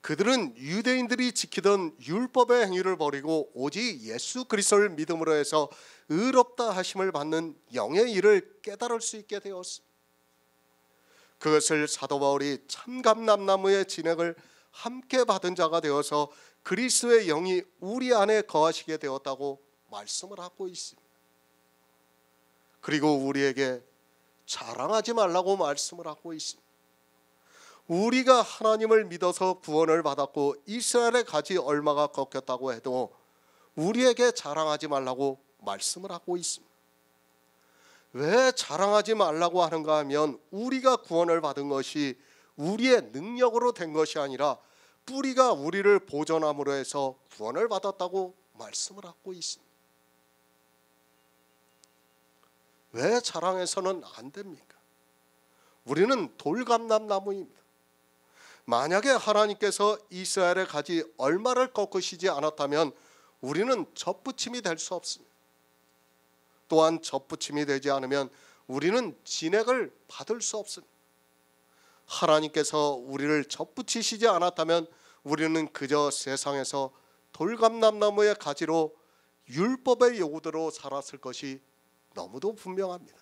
그들은 유대인들이 지키던 율법의 행위를 버리고 오직 예수 그리스도를 믿음으로 해서 의롭다 하심을 받는 영의 일을 깨달을 수 있게 되었습니다. 그것을 사도 바울이 참 감람나무의 진액을 함께 받은 자가 되어서 그리스도의 영이 우리 안에 거하시게 되었다고 말씀을 하고 있습니다. 그리고 우리에게 자랑하지 말라고 말씀을 하고 있습니다. 우리가 하나님을 믿어서 구원을 받았고 이스라엘의 가지 얼마가 꺾였다고 해도 우리에게 자랑하지 말라고 말씀을 하고 있습니다. 왜 자랑하지 말라고 하는가 하면 우리가 구원을 받은 것이 우리의 능력으로 된 것이 아니라 뿌리가 우리를 보존함으로 해서 구원을 받았다고 말씀을 하고 있습니다. 왜 자랑해서는 안 됩니까? 우리는 돌감람나무입니다. 만약에 하나님께서 이스라엘의 가지 얼마를 꺾으시지 않았다면 우리는 접붙임이 될 수 없습니다. 또한 접붙임이 되지 않으면 우리는 진액을 받을 수 없습니다. 하나님께서 우리를 접붙이시지 않았다면 우리는 그저 세상에서 돌감람나무의 가지로 율법의 요구대로 살았을 것이 너무도 분명합니다.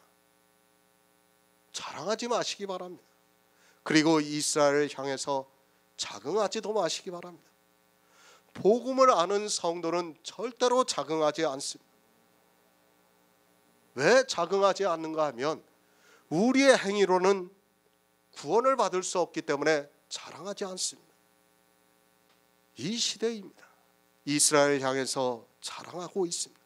자랑하지 마시기 바랍니다. 그리고 이스라엘을 향해서 자긍하지도 마시기 바랍니다. 복음을 아는 성도는 절대로 자긍하지 않습니다. 왜 자긍하지 않는가 하면 우리의 행위로는 구원을 받을 수 없기 때문에 자랑하지 않습니다. 이 시대입니다. 이스라엘을 향해서 자랑하고 있습니다.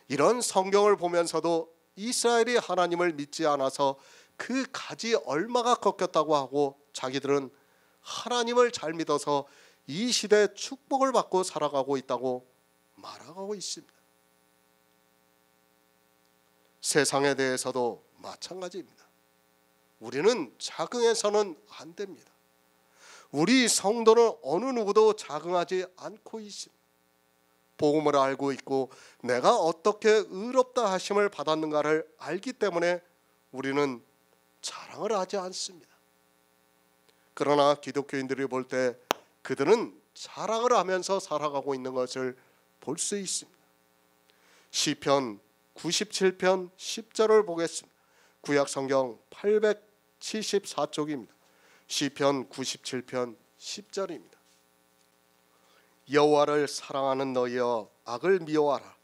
이런 성경을 보면서도 이스라엘이 하나님을 믿지 않아서 그 가지 얼마가 꺾였다고 하고 자기들은 하나님을 잘 믿어서 이 시대에 축복을 받고 살아가고 있다고 말하고 있습니다. 세상에 대해서도 마찬가지입니다. 우리는 자긍해서는 안 됩니다. 우리 성도는 어느 누구도 자긍하지 않고 있습니다. 복음을 알고 있고 내가 어떻게 의롭다 하심을 받았는가를 알기 때문에 우리는 자랑을 하지 않습니다. 그러나 기독교인들이 볼 때 그들은 자랑을 하면서 살아가고 있는 것을 볼 수 있습니다. 시편 97편 10절을 보겠습니다. 구약 성경 174쪽입니다. 시편 97편 10절입니다. 여호와를 사랑하는 너희여 악을 미워하라.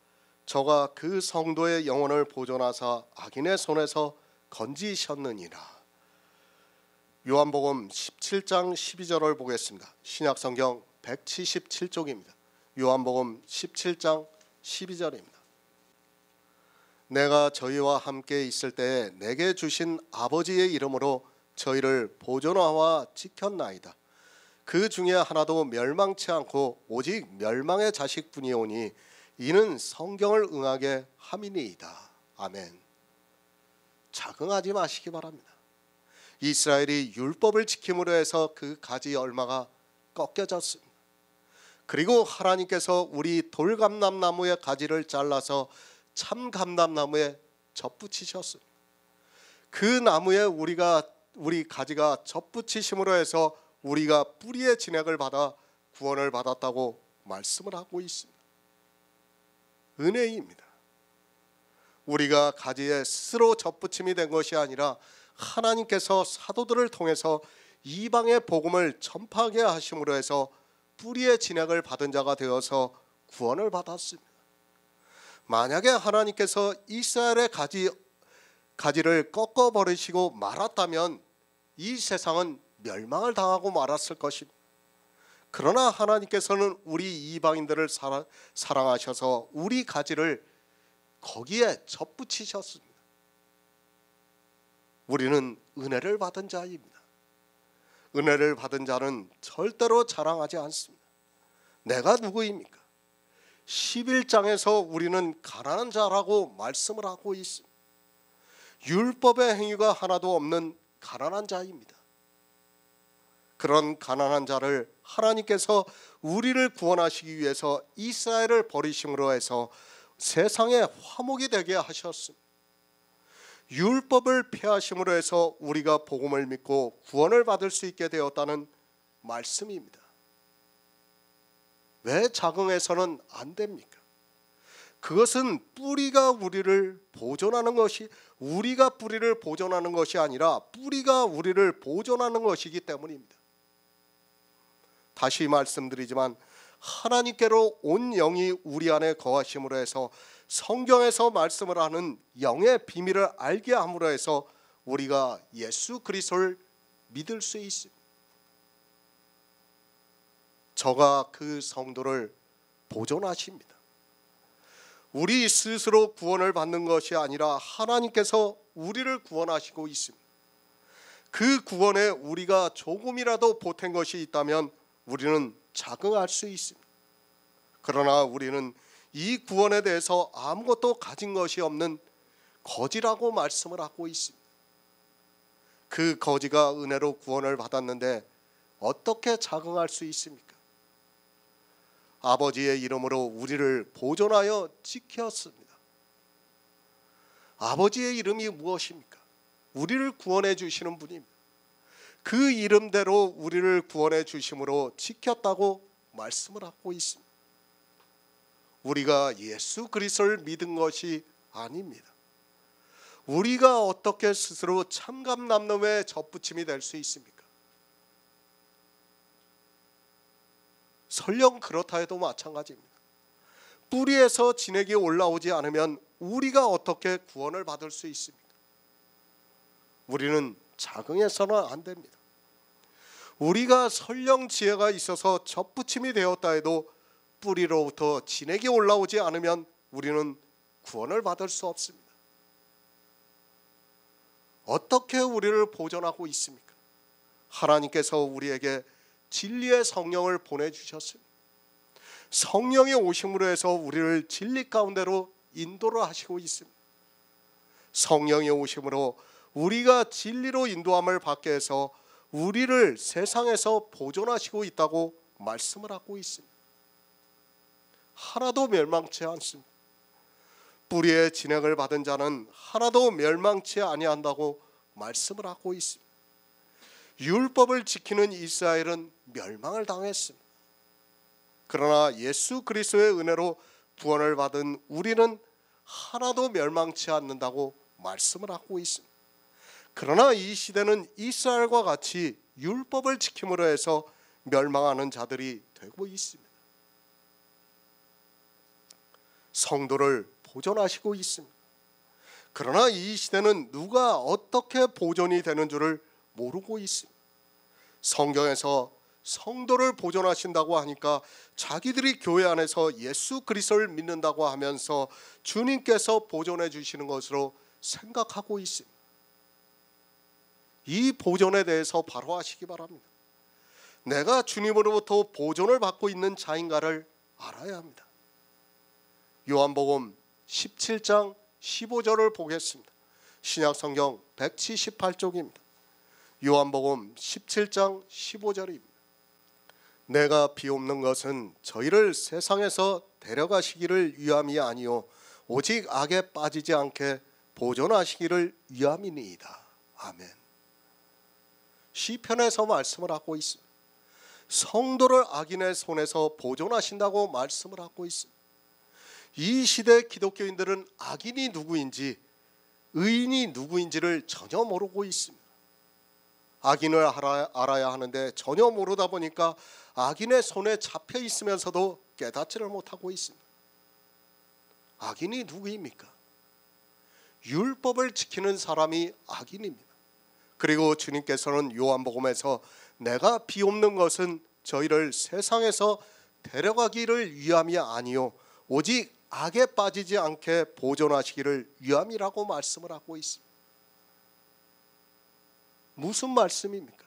저가 그 성도의 영혼을 보존하사 악인의 손에서 건지셨느니라. 요한복음 17장 12절을 보겠습니다. 신약성경 177쪽입니다. 요한복음 17장 12절입니다. 내가 저희와 함께 있을 때에 내게 주신 아버지의 이름으로 저희를 보존하와 지켰나이다. 그 중에 하나도 멸망치 않고 오직 멸망의 자식뿐이오니 이는 성경을 응하게 함이니이다. 아멘. 자긍하지 마시기 바랍니다. 이스라엘이 율법을 지킴으로 해서 그 가지 열마가 꺾여졌습니다. 그리고 하나님께서 우리 돌감람나무의 가지를 잘라서 참감람나무에 접붙이셨습니다. 그 나무에 우리 가지가 접붙이심으로 해서 우리가 뿌리의 진액을 받아 구원을 받았다고 말씀을 하고 있습니다. 은혜입니다. 우리가 가지에 스스로 접붙임이 된 것이 아니라 하나님께서 사도들을 통해서 이방의 복음을 전파하게 하심으로 해서 뿌리의 진액을 받은 자가 되어서 구원을 받았습니다. 만약에 하나님께서 이스라엘의 가지를 꺾어버리시고 말았다면 이 세상은 멸망을 당하고 말았을 것입니다. 그러나 하나님께서는 우리 이방인들을 사랑하셔서 우리 가지를 거기에 접붙이셨습니다. 우리는 은혜를 받은 자입니다. 은혜를 받은 자는 절대로 자랑하지 않습니다. 내가 누구입니까? 11장에서 우리는 가난한 자라고 말씀을 하고 있습니다. 율법의 행위가 하나도 없는 가난한 자입니다. 그런 가난한 자를 하나님께서 우리를 구원하시기 위해서 이스라엘을 버리심으로 해서 세상에 화목이 되게 하셨습니다. 율법을 폐하심으로 해서 우리가 복음을 믿고 구원을 받을 수 있게 되었다는 말씀입니다. 왜 자긍해서는 안 됩니까? 그것은 뿌리가 우리를 보존하는 것이, 우리가 뿌리를 보존하는 것이 아니라 뿌리가 우리를 보존하는 것이기 때문입니다. 다시 말씀드리지만 하나님께로 온 영이 우리 안에 거하심으로 해서 성경에서 말씀을 하는 영의 비밀을 알게 함으로 해서 우리가 예수 그리스도를 믿을 수 있습니다. 저가 그 성도를 보존하십니다. 우리 스스로 구원을 받는 것이 아니라 하나님께서 우리를 구원하시고 있습니다. 그 구원에 우리가 조금이라도 보탠 것이 있다면 우리는 자긍할 수 있습니다. 그러나 우리는 이 구원에 대해서 아무것도 가진 것이 없는 거지라고 말씀을 하고 있습니다. 그 거지가 은혜로 구원을 받았는데 어떻게 자긍할 수 있습니까? 아버지의 이름으로 우리를 보존하여 지켰습니다. 아버지의 이름이 무엇입니까? 우리를 구원해 주시는 분입니다. 그 이름대로 우리를 구원해 주심으로 지켰다고 말씀을 하고 있습니다. 우리가 예수 그리스도를 믿은 것이 아닙니다. 우리가 어떻게 스스로 참감남놈의 접붙임이 될 수 있습니까? 설령 그렇다 해도 마찬가지입니다. 뿌리에서 진액이 올라오지 않으면 우리가 어떻게 구원을 받을 수 있습니까? 우리는 자긍해서는 안 됩니다. 우리가 설령 지혜가 있어서 접붙임이 되었다 해도 뿌리로부터 진액이 올라오지 않으면 우리는 구원을 받을 수 없습니다. 어떻게 우리를 보존하고 있습니까? 하나님께서 우리에게 진리의 성령을 보내주셨습니다. 성령이 오심으로 해서 우리를 진리 가운데로 인도를 하시고 있습니다. 성령이 오심으로 우리가 진리로 인도함을 받게 해서 우리를 세상에서 보존하시고 있다고 말씀을 하고 있습니다. 하나도 멸망치 않습니다. 뿌리의 진액을 받은 자는 하나도 멸망치 아니한다고 말씀을 하고 있습니다. 율법을 지키는 이스라엘은 멸망을 당했습니다. 그러나 예수 그리스도의 은혜로 구원을 받은 우리는 하나도 멸망치 않는다고 말씀을 하고 있습니다. 그러나 이 시대는 이스라엘과 같이 율법을 지킴으로 해서 멸망하는 자들이 되고 있습니다. 성도를 보존하시고 있습니다. 그러나 이 시대는 누가 어떻게 보존이 되는 줄을 모르고 있습니다. 성경에서 성도를 보존하신다고 하니까 자기들이 교회 안에서 예수 그리스도를 믿는다고 하면서 주님께서 보존해 주시는 것으로 생각하고 있습니다. 이 보존에 대해서 바로 하시기 바랍니다. 내가 주님으로부터 보존을 받고 있는 자인가를 알아야 합니다. 요한복음 17장 15절을 보겠습니다. 신약성경 178쪽입니다. 요한복음 17장 15절입니다. 내가 비옵는 것은 저희를 세상에서 데려가시기를 위함이 아니요 오직 악에 빠지지 않게 보존하시기를 위함이니이다. 아멘. 시편에서 말씀을 하고 있습니다. 성도를 악인의 손에서 보존하신다고 말씀을 하고 있습니다. 이 시대 기독교인들은 악인이 누구인지 의인이 누구인지를 전혀 모르고 있습니다. 악인을 알아야 하는데 전혀 모르다 보니까 악인의 손에 잡혀 있으면서도 깨닫지를 못하고 있습니다. 악인이 누구입니까? 율법을 지키는 사람이 악인입니다. 그리고 주님께서는 요한복음에서 내가 비옵는 것은 저희를 세상에서 데려가기를 위함이 아니요 오직 악에 빠지지 않게 보존하시기를 위함이라고 말씀을 하고 있습니다. 무슨 말씀입니까?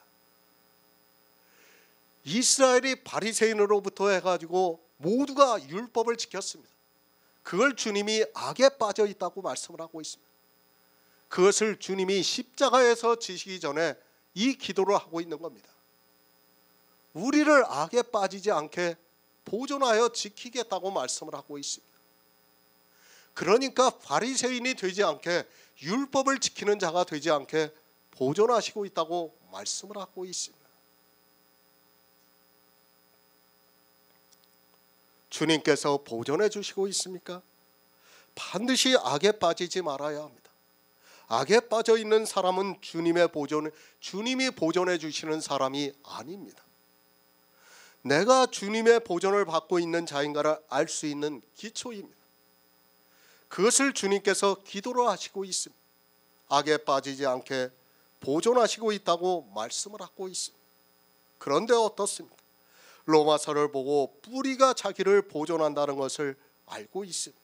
이스라엘이 바리새인으로부터 해가지고 모두가 율법을 지켰습니다. 그걸 주님이 악에 빠져 있다고 말씀을 하고 있습니다. 그것을 주님이 십자가에서 지시기 전에 이 기도를 하고 있는 겁니다. 우리를 악에 빠지지 않게 보존하여 지키겠다고 말씀을 하고 있습니다. 그러니까 바리새인이 되지 않게 율법을 지키는 자가 되지 않게 보존하시고 있다고 말씀을 하고 있습니다. 주님께서 보존해 주시고 있습니까? 반드시 악에 빠지지 말아야 합니다. 악에 빠져 있는 사람은 주님이 보존해 주시는 사람이 아닙니다. 내가 주님의 보존을 받고 있는 자인가를 알 수 있는 기초입니다. 그것을 주님께서 기도로 하시고 있습니다. 악에 빠지지 않게 보존하시고 있다고 말씀을 하고 있습니다. 그런데 어떻습니까? 로마서를 보고 뿌리가 자기를 보존한다는 것을 알고 있습니다.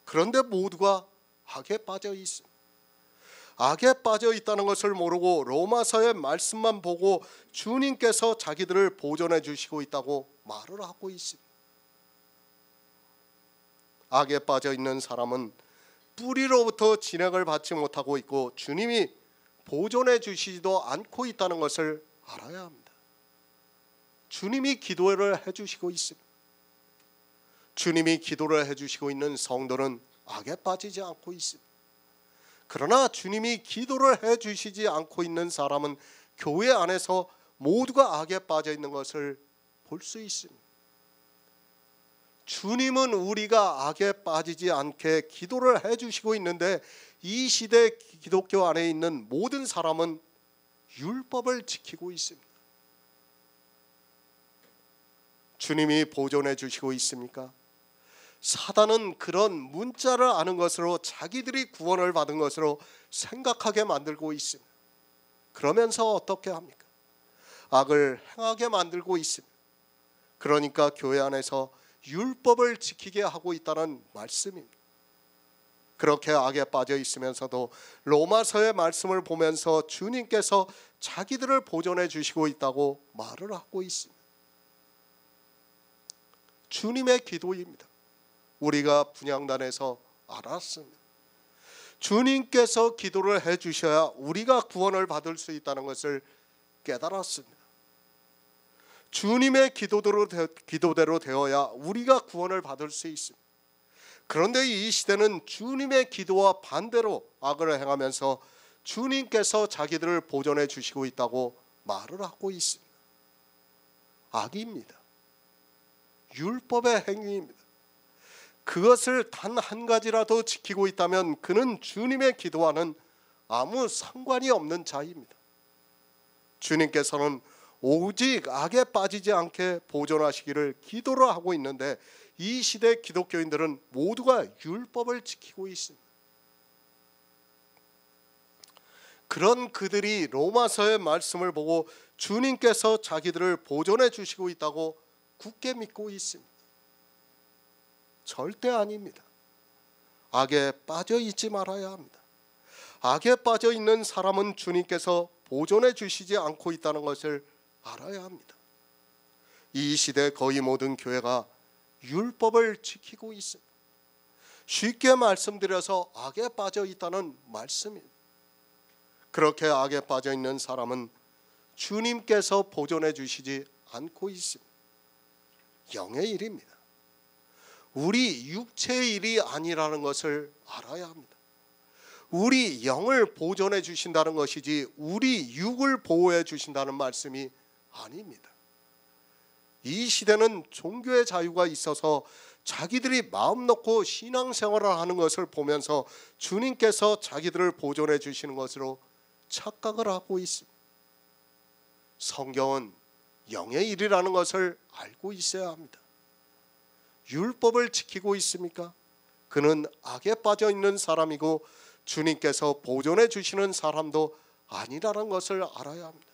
그런데 모두가 악에 빠져 있습니다. 악에 빠져 있다는 것을 모르고 로마서의 말씀만 보고 주님께서 자기들을 보존해 주시고 있다고 말을 하고 있습니다. 악에 빠져 있는 사람은 뿌리로부터 진액을 받지 못하고 있고 주님이 보존해 주시지도 않고 있다는 것을 알아야 합니다. 주님이 기도를 해주시고 있습니다. 주님이 기도를 해주시고 있는 성도는 악에 빠지지 않고 있습니다. 그러나 주님이 기도를 해주시지 않고 있는 사람은 교회 안에서 모두가 악에 빠져 있는 것을 볼 수 있습니다. 주님은 우리가 악에 빠지지 않게 기도를 해주시고 있는데 이 시대 기독교 안에 있는 모든 사람은 율법을 지키고 있습니다. 주님이 보존해 주시고 있습니까? 사단은 그런 문자를 아는 것으로 자기들이 구원을 받은 것으로 생각하게 만들고 있습니다. 그러면서 어떻게 합니까? 악을 행하게 만들고 있습니다. 그러니까 교회 안에서 율법을 지키게 하고 있다는 말씀입니다. 그렇게 악에 빠져 있으면서도 로마서의 말씀을 보면서 주님께서 자기들을 보존해 주시고 있다고 말을 하고 있습니다. 주님의 기도입니다. 우리가 분향단에서 알았습니다. 주님께서 기도를 해 주셔야 우리가 구원을 받을 수 있다는 것을 깨달았습니다. 주님의 기도대로 되어야 우리가 구원을 받을 수 있습니다. 그런데 이 시대는 주님의 기도와 반대로 악을 행하면서 주님께서 자기들을 보존해 주시고 있다고 말을 하고 있습니다. 악입니다. 율법의 행위입니다. 그것을 단 한 가지라도 지키고 있다면 그는 주님의 기도와는 아무 상관이 없는 자입니다. 주님께서는 오직 악에 빠지지 않게 보존하시기를 기도를 하고 있는데 이 시대 기독교인들은 모두가 율법을 지키고 있습니다. 그런 그들이 로마서의 말씀을 보고 주님께서 자기들을 보존해 주시고 있다고 굳게 믿고 있습니다. 절대 아닙니다. 악에 빠져 있지 말아야 합니다. 악에 빠져 있는 사람은 주님께서 보존해 주시지 않고 있다는 것을 알아야 합니다. 이 시대 거의 모든 교회가 율법을 지키고 있습니다. 쉽게 말씀드려서 악에 빠져 있다는 말씀입니다. 그렇게 악에 빠져 있는 사람은 주님께서 보존해 주시지 않고 있습니다. 영의 일입니다. 우리 육체의 일이 아니라는 것을 알아야 합니다. 우리 영을 보존해 주신다는 것이지 우리 육을 보호해 주신다는 말씀이 아닙니다. 이 시대는 종교의 자유가 있어서 자기들이 마음 놓고 신앙생활을 하는 것을 보면서 주님께서 자기들을 보존해 주시는 것으로 착각을 하고 있습니다. 성경은 영의 일이라는 것을 알고 있어야 합니다. 율법을 지키고 있습니까? 그는 악에 빠져 있는 사람이고 주님께서 보존해 주시는 사람도 아니라는 것을 알아야 합니다.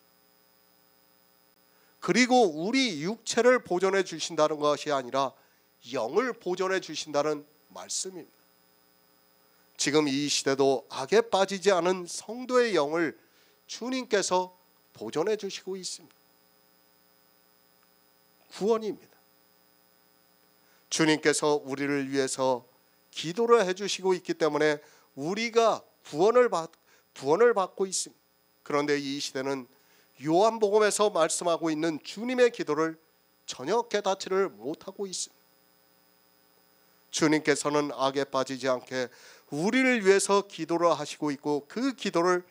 그리고 우리 육체를 보존해 주신다는 것이 아니라 영을 보존해 주신다는 말씀입니다. 지금 이 시대도 악에 빠지지 않은 성도의 영을 주님께서 보존해 주시고 있습니다. 구원입니다. 주님께서 우리를 위해서 기도를 해주시고 있기 때문에 우리가 구원을 받고 있습니다. 그런데 이 시대는 요한복음에서 말씀하고 있는 주님의 기도를 전혀 깨닫지를 못하고 있습니다. 주님께서는 악에 빠지지 않게 우리를 위해서 기도를 하시고 있고 그 기도를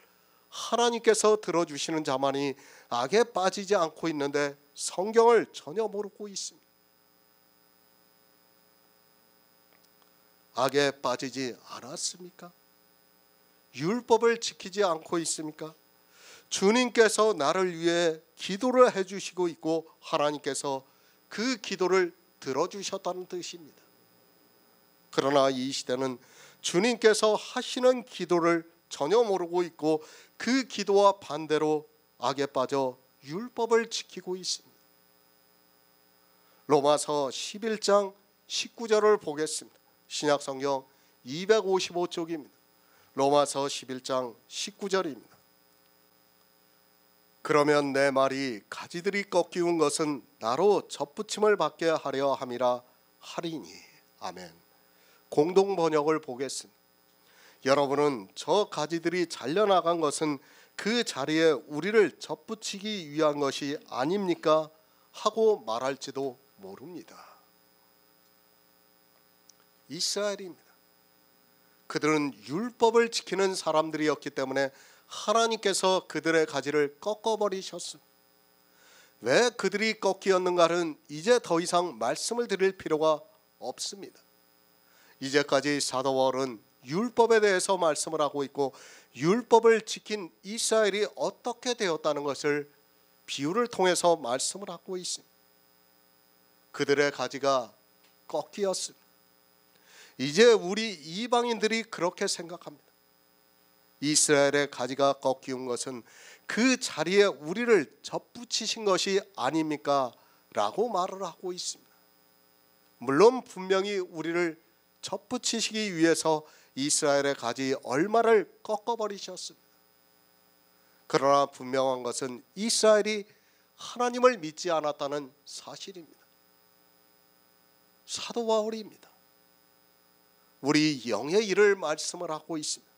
하나님께서 들어주시는 자만이 악에 빠지지 않고 있는데 성경을 전혀 모르고 있습니다. 악에 빠지지 않았습니까? 율법을 지키지 않고 있습니까? 주님께서 나를 위해 기도를 해주시고 있고 하나님께서 그 기도를 들어주셨다는 뜻입니다. 그러나 이 시대는 주님께서 하시는 기도를 전혀 모르고 있고 그 기도와 반대로 악에 빠져 율법을 지키고 있습니다. 로마서 11장 19절을 보겠습니다. 신약성경 255쪽입니다. 로마서 11장 19절입니다. 그러면 내 말이 가지들이 꺾이운 것은 나로 접붙임을 받게 하려 함이라 하리니. 아멘. 공동 번역을 보겠습니다. 여러분은 저 가지들이 잘려나간 것은 그 자리에 우리를 접붙이기 위한 것이 아닙니까? 하고 말할지도 모릅니다. 이스라엘입니다. 그들은 율법을 지키는 사람들이었기 때문에 하나님께서 그들의 가지를 꺾어버리셨습니다. 왜 그들이 꺾이었는가는 이제 더 이상 말씀을 드릴 필요가 없습니다. 이제까지 사도 바울은 율법에 대해서 말씀을 하고 있고 율법을 지킨 이스라엘이 어떻게 되었다는 것을 비유를 통해서 말씀을 하고 있습니다. 그들의 가지가 꺾이었습니다. 이제 우리 이방인들이 그렇게 생각합니다. 이스라엘의 가지가 꺾이운 것은 그 자리에 우리를 접붙이신 것이 아닙니까? 라고 말을 하고 있습니다. 물론 분명히 우리를 접붙이시기 위해서 이스라엘의 가지 얼마를 꺾어버리셨습니다. 그러나 분명한 것은 이스라엘이 하나님을 믿지 않았다는 사실입니다. 사도 바울입니다. 우리 영의 일을 말씀을 하고 있습니다.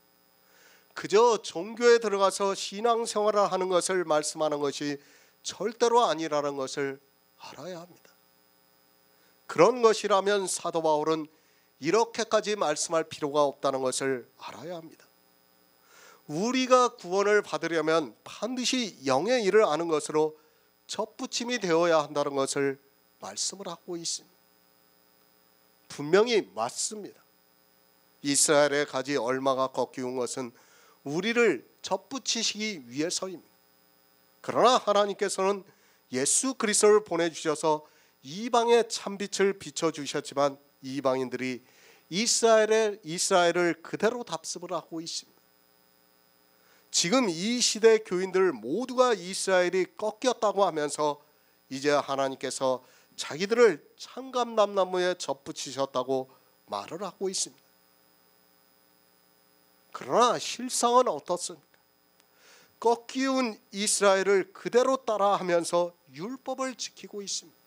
그저 종교에 들어가서 신앙생활을 하는 것을 말씀하는 것이 절대로 아니라는 것을 알아야 합니다. 그런 것이라면 사도 바울은 이렇게까지 말씀할 필요가 없다는 것을 알아야 합니다. 우리가 구원을 받으려면 반드시 영의 일을 아는 것으로 접붙임이 되어야 한다는 것을 말씀을 하고 있습니다. 분명히 맞습니다. 이스라엘의 가지 얼마가 꺾이운 것은 우리를 접붙이시기 위해서입니다. 그러나 하나님께서는 예수 그리스도를 보내주셔서 이방의 참빛을 비춰주셨지만 이방인들이 이스라엘을 그대로 답습을 하고 있습니다. 지금 이 시대 교인들 모두가 이스라엘이 꺾였다고 하면서 이제 하나님께서 자기들을 참감람나무에 접붙이셨다고 말을 하고 있습니다. 그러나 실상은 어떻습니까? 꺾이운 이스라엘을 그대로 따라하면서 율법을 지키고 있습니다.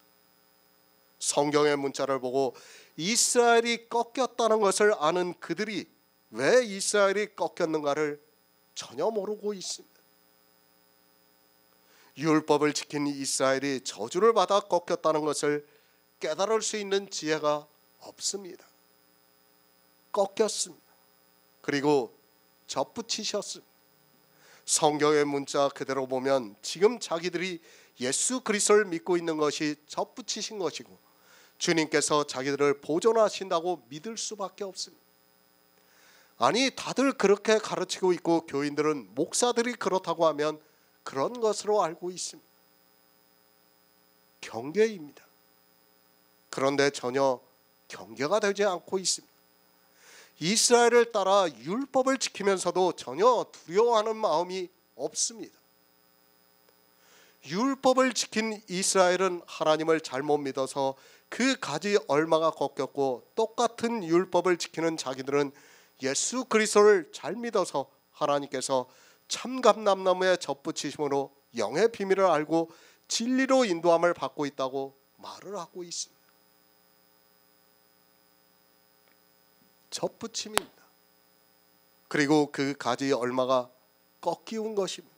성경의 문자를 보고 이스라엘이 꺾였다는 것을 아는 그들이 왜 이스라엘이 꺾였는가를 전혀 모르고 있습니다. 율법을 지킨 이스라엘이 저주를 받아 꺾였다는 것을 깨달을 수 있는 지혜가 없습니다. 꺾였습니다. 그리고 접붙이셨습니다. 성경의 문자 그대로 보면 지금 자기들이 예수 그리스도를 믿고 있는 것이 접붙이신 것이고 주님께서 자기들을 보존하신다고 믿을 수밖에 없습니다. 아니, 다들 그렇게 가르치고 있고 교인들은 목사들이 그렇다고 하면 그런 것으로 알고 있습니다. 경계입니다. 그런데 전혀 경계가 되지 않고 있습니다. 이스라엘을 따라 율법을 지키면서도 전혀 두려워하는 마음이 없습니다. 율법을 지킨 이스라엘은 하나님을 잘못 믿어서 그 가지 얼마가 꺾였고 똑같은 율법을 지키는 자기들은 예수 그리스도를 잘 믿어서 하나님께서 참감람나무에 접붙이심으로 영의 비밀을 알고 진리로 인도함을 받고 있다고 말을 하고 있습니다. 접붙임입니다. 그리고 그 가지 얼마가 꺾이운 것입니다.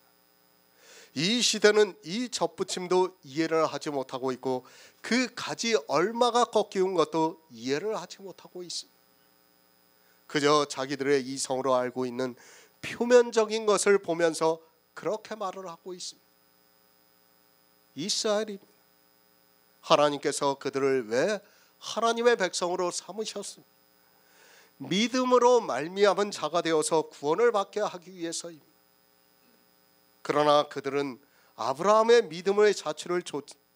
이 시대는 이 접붙임도 이해를 하지 못하고 있고 그 가지 얼마가 꺾이운 것도 이해를 하지 못하고 있습니다. 그저 자기들의 이성으로 알고 있는 표면적인 것을 보면서 그렇게 말을 하고 있습니다. 이스라엘입니다. 하나님께서 그들을 왜 하나님의 백성으로 삼으셨습니까? 믿음으로 말미암은 자가 되어서 구원을 받게 하기 위해서입니다. 그러나 그들은 아브라함의 믿음의 자취를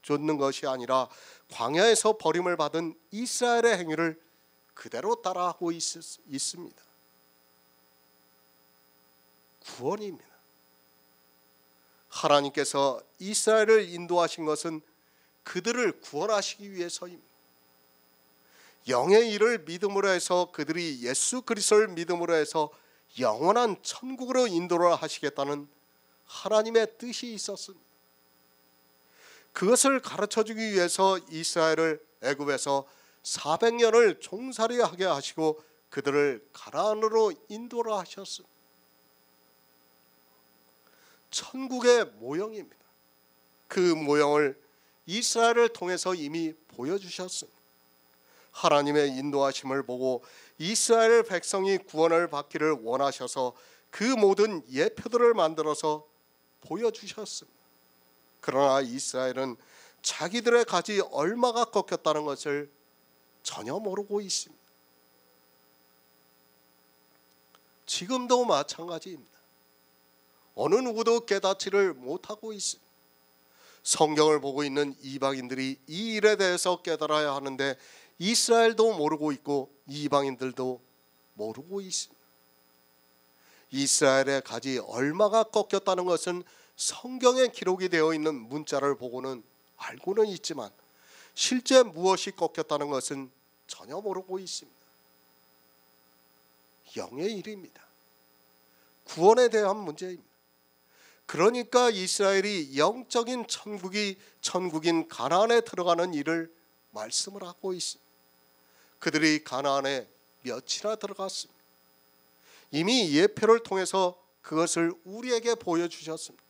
좇는 것이 아니라 광야에서 버림을 받은 이스라엘의 행위를 그대로 따라하고 있습니다. 구원입니다. 하나님께서 이스라엘을 인도하신 것은 그들을 구원하시기 위해서입니다. 영의 일을 믿음으로 해서 그들이 예수 그리스도를 믿음으로 해서 영원한 천국으로 인도를 하시겠다는 하나님의 뜻이 있었습니다. 그것을 가르쳐주기 위해서 이스라엘을 애굽에서 400년을 종살이하게 하시고 그들을 가나안으로 인도를 하셨습니다. 천국의 모형입니다. 그 모형을 이스라엘을 통해서 이미 보여주셨습니다. 하나님의 인도하심을 보고 이스라엘 백성이 구원을 받기를 원하셔서 그 모든 예표들을 만들어서 보여주셨습니다. 그러나 이스라엘은 자기들의 가지 얼마가 꺾였다는 것을 전혀 모르고 있습니다. 지금도 마찬가지입니다. 어느 누구도 깨닫지를 못하고 있습니다. 성경을 보고 있는 이방인들이 이 일에 대해서 깨달아야 하는데 이스라엘도 모르고 있고 이방인들도 모르고 있습니다. 이스라엘의 가지 얼마가 꺾였다는 것은 성경에 기록이 되어 있는 문자를 보고는 알고는 있지만 실제 무엇이 꺾였다는 것은 전혀 모르고 있습니다. 영의 일입니다. 구원에 대한 문제입니다. 그러니까 이스라엘이 영적인 천국인 가나안에 들어가는 일을 말씀을 하고 있습니다. 그들이 가나안에 며칠이나 들어갔습니다. 이미 예표를 통해서 그것을 우리에게 보여주셨습니다.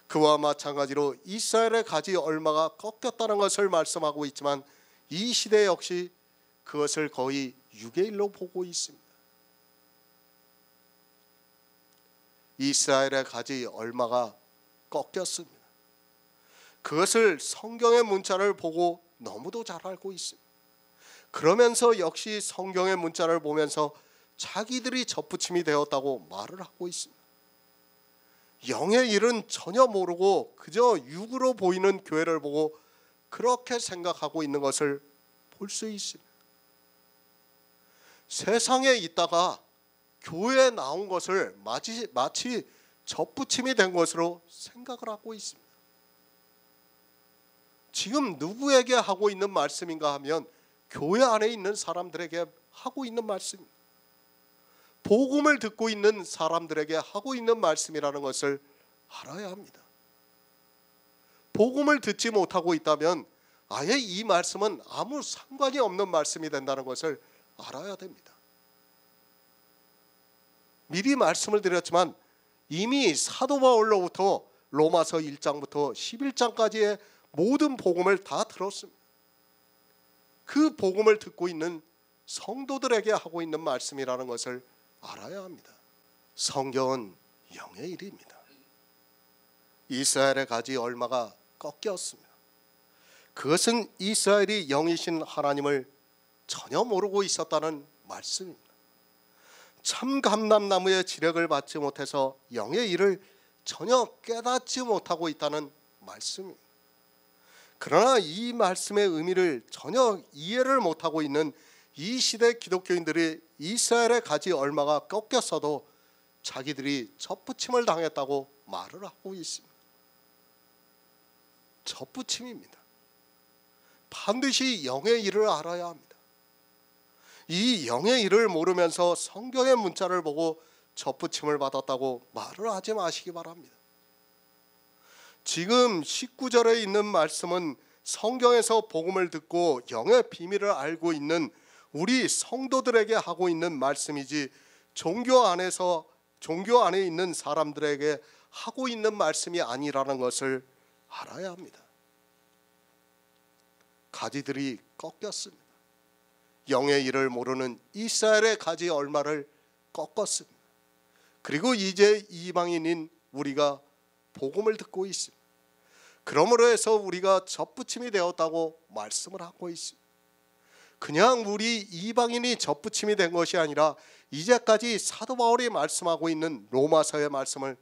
그와 마찬가지로 이스라엘의 가지 얼마가 꺾였다는 것을 말씀하고 있지만 이 시대 역시 그것을 거의 유괴일로 보고 있습니다. 이스라엘의 가지 얼마가 꺾였습니다. 그것을 성경의 문자를 보고 너무도 잘 알고 있습니다. 그러면서 역시 성경의 문자를 보면서 자기들이 접붙임이 되었다고 말을 하고 있습니다. 영의 일은 전혀 모르고 그저 육으로 보이는 교회를 보고 그렇게 생각하고 있는 것을 볼 수 있습니다. 세상에 있다가 교회에 나온 것을 마치 접붙임이 된 것으로 생각을 하고 있습니다. 지금 누구에게 하고 있는 말씀인가 하면 교회 안에 있는 사람들에게 하고 있는 말씀입니다. 복음을 듣고 있는 사람들에게 하고 있는 말씀이라는 것을 알아야 합니다. 복음을 듣지 못하고 있다면 아예 이 말씀은 아무 상관이 없는 말씀이 된다는 것을 알아야 됩니다. 미리 말씀을 드렸지만 이미 사도 바울로부터 로마서 1장부터 11장까지의 모든 복음을 다 들었습니다. 그 복음을 듣고 있는 성도들에게 하고 있는 말씀이라는 것을 알아야 합니다. 성경은 영의 일입니다. 이스라엘의 가지 얼마가 꺾였습니다. 그것은 이스라엘이 영이신 하나님을 전혀 모르고 있었다는 말씀입니다. 참 감람나무의 지력을 받지 못해서 영의 일을 전혀 깨닫지 못하고 있다는 말씀입니다. 그러나 이 말씀의 의미를 전혀 이해를 못하고 있는 이 시대 기독교인들이 이스라엘의 가지 얼마가 꺾였어도 자기들이 접붙임을 당했다고 말을 하고 있습니다. 접붙임입니다. 반드시 영의 일을 알아야 합니다. 이 영의 일을 모르면서 성경의 문자를 보고 접붙임을 받았다고 말을 하지 마시기 바랍니다. 지금 19절에 있는 말씀은 성경에서 복음을 듣고 영의 비밀을 알고 있는 우리 성도들에게 하고 있는 말씀이지 종교 안에 있는 사람들에게 하고 있는 말씀이 아니라는 것을 알아야 합니다. 가지들이 꺾였습니다. 영의 일을 모르는 이스라엘의 가지 얼마를 꺾었습니다. 그리고 이제 이방인인 우리가 복음을 듣고 있습니다. 그러므로 해서 우리가 접붙임이 되었다고 말씀을 하고 있습니다. 그냥 우리 이방인이 접붙임이 된 것이 아니라 이제까지 사도 바울이 말씀하고 있는 로마서의 말씀을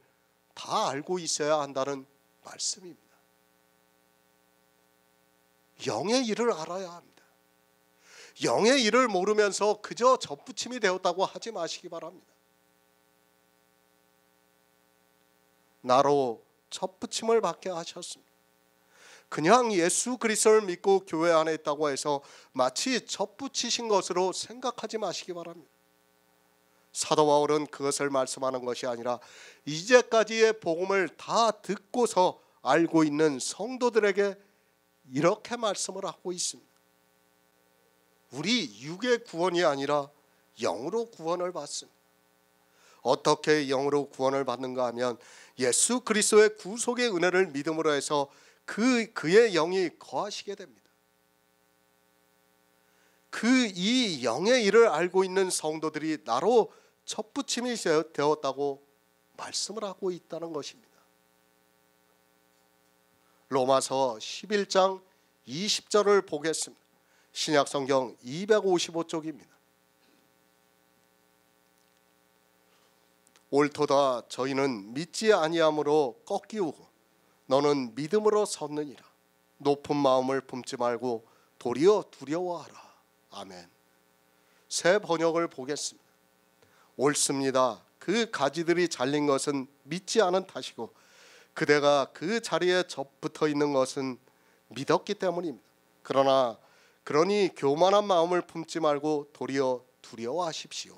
다 알고 있어야 한다는 말씀입니다. 영의 일을 알아야 합니다. 영의 일을 모르면서 그저 접붙임이 되었다고 하지 마시기 바랍니다. 나로 접붙임을 받게 하셨습니다. 그냥 예수 그리스도를 믿고 교회 안에 있다고 해서 마치 접붙이신 것으로 생각하지 마시기 바랍니다. 사도 바울은 그것을 말씀하는 것이 아니라 이제까지의 복음을 다 듣고서 알고 있는 성도들에게 이렇게 말씀을 하고 있습니다. 우리 육의 구원이 아니라 영으로 구원을 받습니다. 어떻게 영으로 구원을 받는가 하면 예수 그리스도의 구속의 은혜를 믿음으로 해서 그의 영이 거하시게 됩니다. 이 영의 일을 알고 있는 성도들이 나로 접붙임이 되었다고 말씀을 하고 있다는 것입니다. 로마서 11장 20절을 보겠습니다. 신약성경 255쪽입니다. 옳도다 저희는 믿지 아니함으로 꺾이우고 너는 믿음으로 섰느니라. 높은 마음을 품지 말고 도리어 두려워하라. 아멘. 새 번역을 보겠습니다. 옳습니다. 그 가지들이 잘린 것은 믿지 않은 탓이고 그대가 그 자리에 접붙어 있는 것은 믿었기 때문입니다. 그러니 교만한 마음을 품지 말고 도리어 두려워하십시오.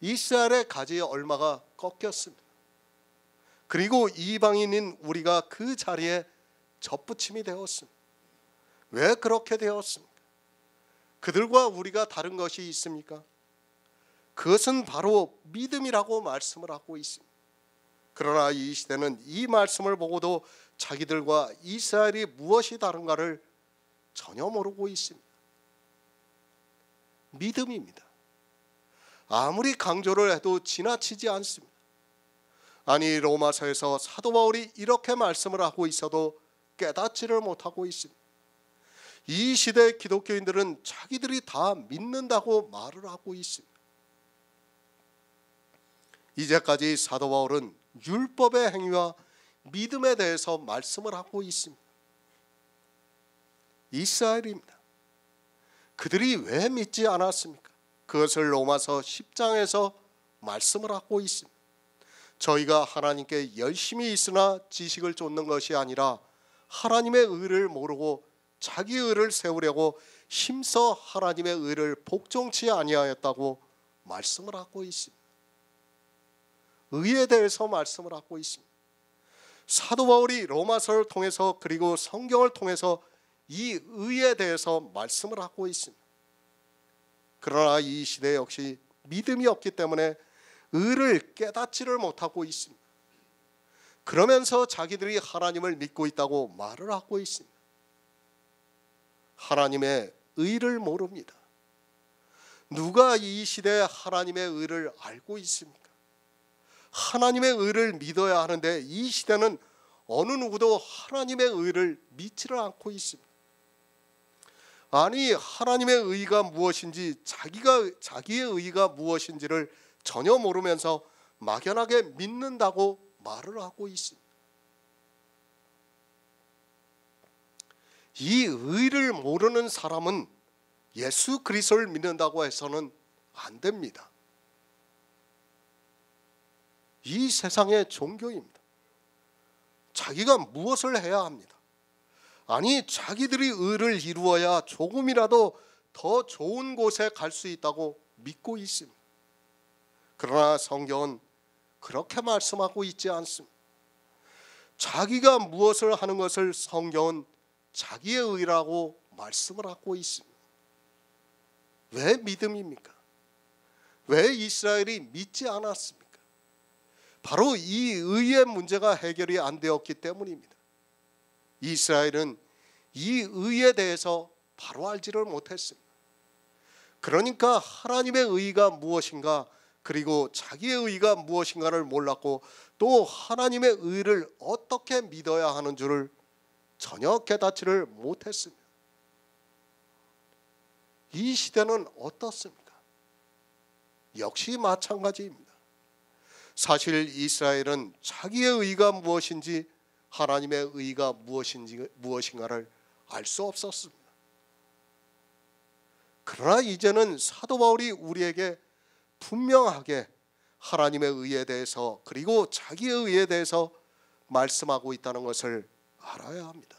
이스라엘의 가지의 얼마가 꺾였습니다. 그리고 이방인인 우리가 그 자리에 접붙임이 되었습니다. 왜 그렇게 되었습니까? 그들과 우리가 다른 것이 있습니까? 그것은 바로 믿음이라고 말씀을 하고 있습니다. 그러나 이 시대는 이 말씀을 보고도 자기들과 이스라엘이 무엇이 다른가를 전혀 모르고 있습니다. 믿음입니다. 아무리 강조를 해도 지나치지 않습니다. 아니 로마서에서 사도 바울이 이렇게 말씀을 하고 있어도 깨닫지를 못하고 있습니다. 이 시대 기독교인들은 자기들이 다 믿는다고 말을 하고 있습니다. 이제까지 사도 바울은 율법의 행위와 믿음에 대해서 말씀을 하고 있습니다. 이스라엘입니다. 그들이 왜 믿지 않았습니까? 그것을 로마서 10장에서 말씀을 하고 있습니다. 저희가 하나님께 열심히 있으나 지식을 쫓는 것이 아니라 하나님의 의를 모르고 자기 의를 세우려고 힘써 하나님의 의를 복종치 아니하였다고 말씀을 하고 있습니다. 의에 대해서 말씀을 하고 있습니다. 사도 바울이 로마서를 통해서 그리고 성경을 통해서 이 의에 대해서 말씀을 하고 있습니다. 그러나 이 시대 역시 믿음이 없기 때문에 의를 깨닫지를 못하고 있습니다. 그러면서 자기들이 하나님을 믿고 있다고 말을 하고 있습니다. 하나님의 의를 모릅니다. 누가 이 시대에 하나님의 의를 알고 있습니까? 하나님의 의를 믿어야 하는데 이 시대는 어느 누구도 하나님의 의를 믿지를 않고 있습니다. 아니, 하나님의 의가 무엇인지 자기의 의가 무엇인지를 전혀 모르면서 막연하게 믿는다고 말을 하고 있습니다. 이 의를 모르는 사람은 예수 그리스도를 믿는다고 해서는 안 됩니다. 이 세상의 종교입니다. 자기가 무엇을 해야 합니다. 아니, 자기들이 의를 이루어야 조금이라도 더 좋은 곳에 갈 수 있다고 믿고 있습니다. 그러나 성경은 그렇게 말씀하고 있지 않습니다. 자기가 무엇을 하는 것을 성경은 자기의 의라고 말씀을 하고 있습니다. 왜 믿음입니까? 왜 이스라엘이 믿지 않았습니까? 바로 이 의의 문제가 해결이 안 되었기 때문입니다. 이스라엘은 이 의에 대해서 바로 알지를 못했습니다. 그러니까 하나님의 의가 무엇인가, 그리고 자기의 의가 무엇인가를 몰랐고 또 하나님의 의를 어떻게 믿어야 하는 줄을 전혀 깨닫지를 못했습니다. 이 시대는 어떻습니까? 역시 마찬가지입니다. 사실 이스라엘은 자기의 의가 무엇인지 하나님의 의가 무엇인가를 알 수 없었습니다. 그러나 이제는 사도 바울이 우리에게 분명하게 하나님의 의에 대해서 그리고 자기의 의에 대해서 말씀하고 있다는 것을 알아야 합니다.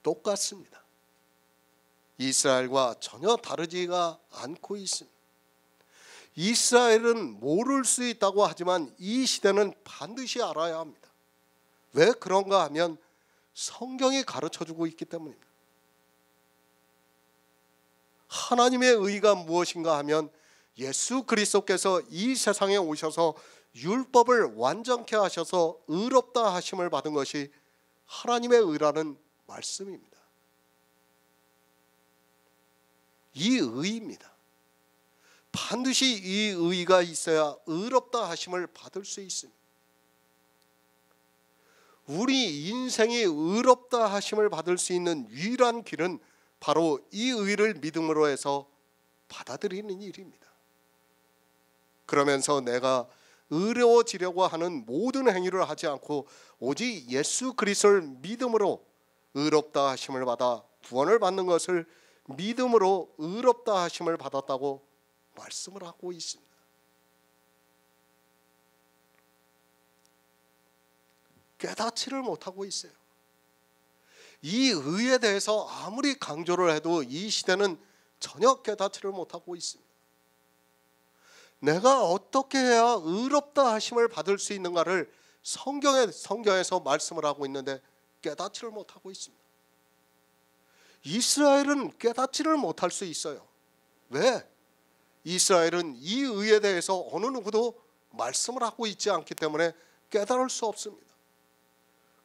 똑같습니다. 이스라엘과 전혀 다르지가 않고 있습니다. 이스라엘은 모를 수 있다고 하지만 이 시대는 반드시 알아야 합니다. 왜 그런가 하면 성경이 가르쳐주고 있기 때문입니다. 하나님의 의가 무엇인가 하면 예수 그리스도께서 이 세상에 오셔서 율법을 완전케 하셔서 의롭다 하심을 받은 것이 하나님의 의라는 말씀입니다. 이 의입니다. 반드시 이 의가 있어야 의롭다 하심을 받을 수 있습니다. 우리 인생이 의롭다 하심을 받을 수 있는 유일한 길은 바로 이 의를 믿음으로 해서 받아들이는 일입니다. 그러면서 내가 의로워지려고 하는 모든 행위를 하지 않고 오직 예수 그리스도를 믿음으로 의롭다 하심을 받아 구원을 받는 것을 믿음으로 의롭다 하심을 받았다고 말씀을 하고 있습니다. 깨닫지를 못하고 있어요. 이 의에 대해서 아무리 강조를 해도 이 시대는 전혀 깨닫지를 못하고 있습니다. 내가 어떻게 해야 의롭다 하심을 받을 수 있는가를 성경에서 말씀을 하고 있는데 깨닫지를 못하고 있습니다. 이스라엘은 깨닫지를 못할 수 있어요. 왜? 이스라엘은 이 의에 대해서 어느 누구도 말씀을 하고 있지 않기 때문에 깨달을 수 없습니다.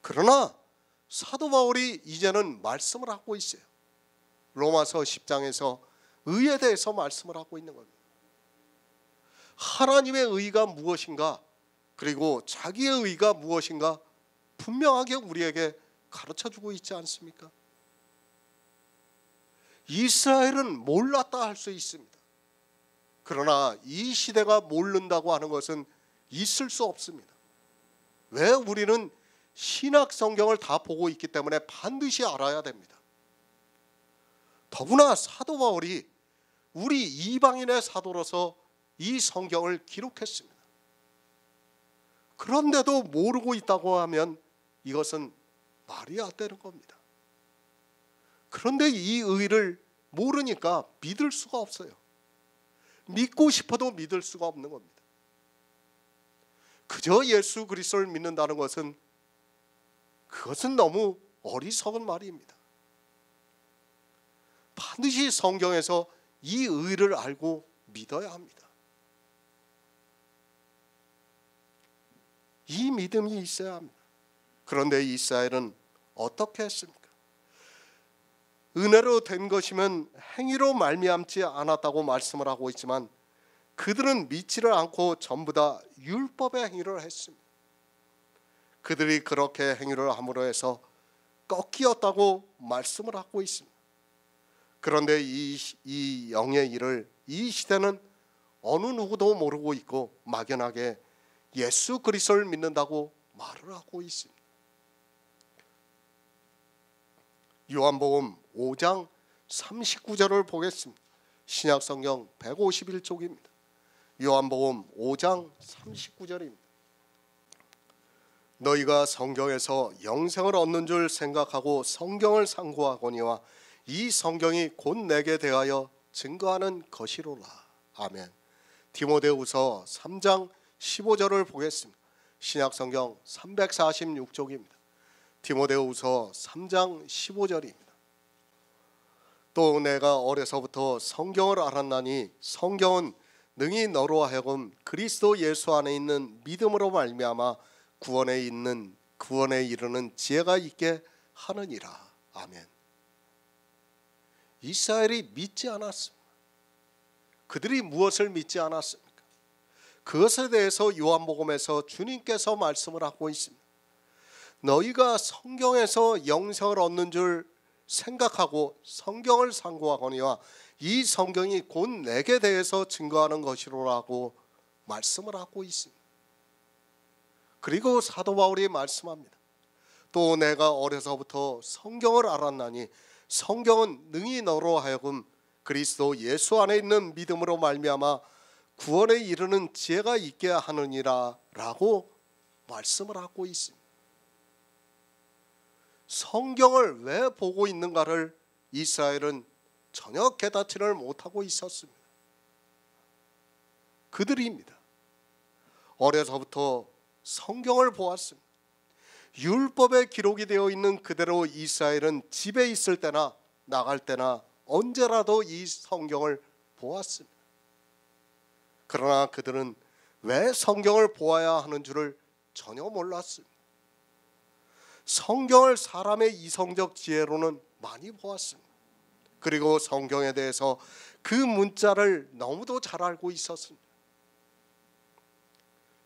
그러나 사도 바울이 이제는 말씀을 하고 있어요. 로마서 10장에서 의에 대해서 말씀을 하고 있는 겁니다. 하나님의 의가 무엇인가, 그리고 자기의 의가 무엇인가 분명하게 우리에게 가르쳐주고 있지 않습니까? 이스라엘은 몰랐다 할 수 있습니다. 그러나 이 시대가 모른다고 하는 것은 있을 수 없습니다. 왜? 우리는 신약 성경을 다 보고 있기 때문에 반드시 알아야 됩니다. 더구나 사도 바울이 우리 이방인의 사도로서 이 성경을 기록했습니다. 그런데도 모르고 있다고 하면 이것은 말이 안 되는 겁니다. 그런데 이 의를 모르니까 믿을 수가 없어요. 믿고 싶어도 믿을 수가 없는 겁니다. 그저 예수 그리스도를 믿는다는 것은 그것은 너무 어리석은 말입니다. 반드시 성경에서 이 의를 알고 믿어야 합니다. 이 믿음이 있어야 합니다. 그런데 이스라엘은 어떻게 했습니까? 은혜로 된 것이면 행위로 말미암지 않았다고 말씀을 하고 있지만 그들은 믿지를 않고 전부 다 율법의 행위를 했습니다. 그들이 그렇게 행위를 함으로 해서 꺾이었다고 말씀을 하고 있습니다. 그런데 이 영의 일을 이 시대는 어느 누구도 모르고 있고 막연하게 예수 그리스도를 믿는다고 말을 하고 있습니다. 요한복음 5장 39절을 보겠습니다. 신약성경 151쪽입니다. 요한복음 5장 39절입니다. 너희가 성경에서 영생을 얻는 줄 생각하고 성경을 상고하거니와 이 성경이 곧 내게 대하여 증거하는 것이로라. 아멘. 디모데후서 3장 15절을 보겠습니다. 신약성경 346쪽입니다. 디모데후서 3장 15절입니다. 또 내가 어려서부터 성경을 알았나니 성경은 능히 너로 하여금 그리스도 예수 안에 있는 믿음으로 말미암아 구원에 이르는 지혜가 있게 하느니라. 아멘. 이스라엘이 믿지 않았습니다. 그들이 무엇을 믿지 않았습니까? 그것에 대해서 요한복음에서 주님께서 말씀을 하고 있습니다. 너희가 성경에서 영생을 얻는 줄 생각하고 성경을 상고하거니와 이 성경이 곧 내게 대해서 증거하는 것이로라고 말씀을 하고 있습니다. 그리고 사도 바울이 말씀합니다. 또 내가 어려서부터 성경을 알았나니 성경은 능히 너로 하여금 그리스도 예수 안에 있는 믿음으로 말미암아 구원에 이르는 지혜가 있게 하느니라 라고 말씀을 하고 있습니다. 성경을 왜 보고 있는가를 이스라엘은 전혀 깨닫지를 못하고 있었습니다. 그들입니다. 어려서부터 성경을 보았습니다. 율법에 기록이 되어 있는 그대로 이스라엘은 집에 있을 때나 나갈 때나 언제라도 이 성경을 보았습니다. 그러나 그들은 왜 성경을 보아야 하는 줄을 전혀 몰랐습니다. 성경을 사람의 이성적 지혜로는 많이 보았습니다. 그리고 성경에 대해서 그 문자를 너무도 잘 알고 있었습니다.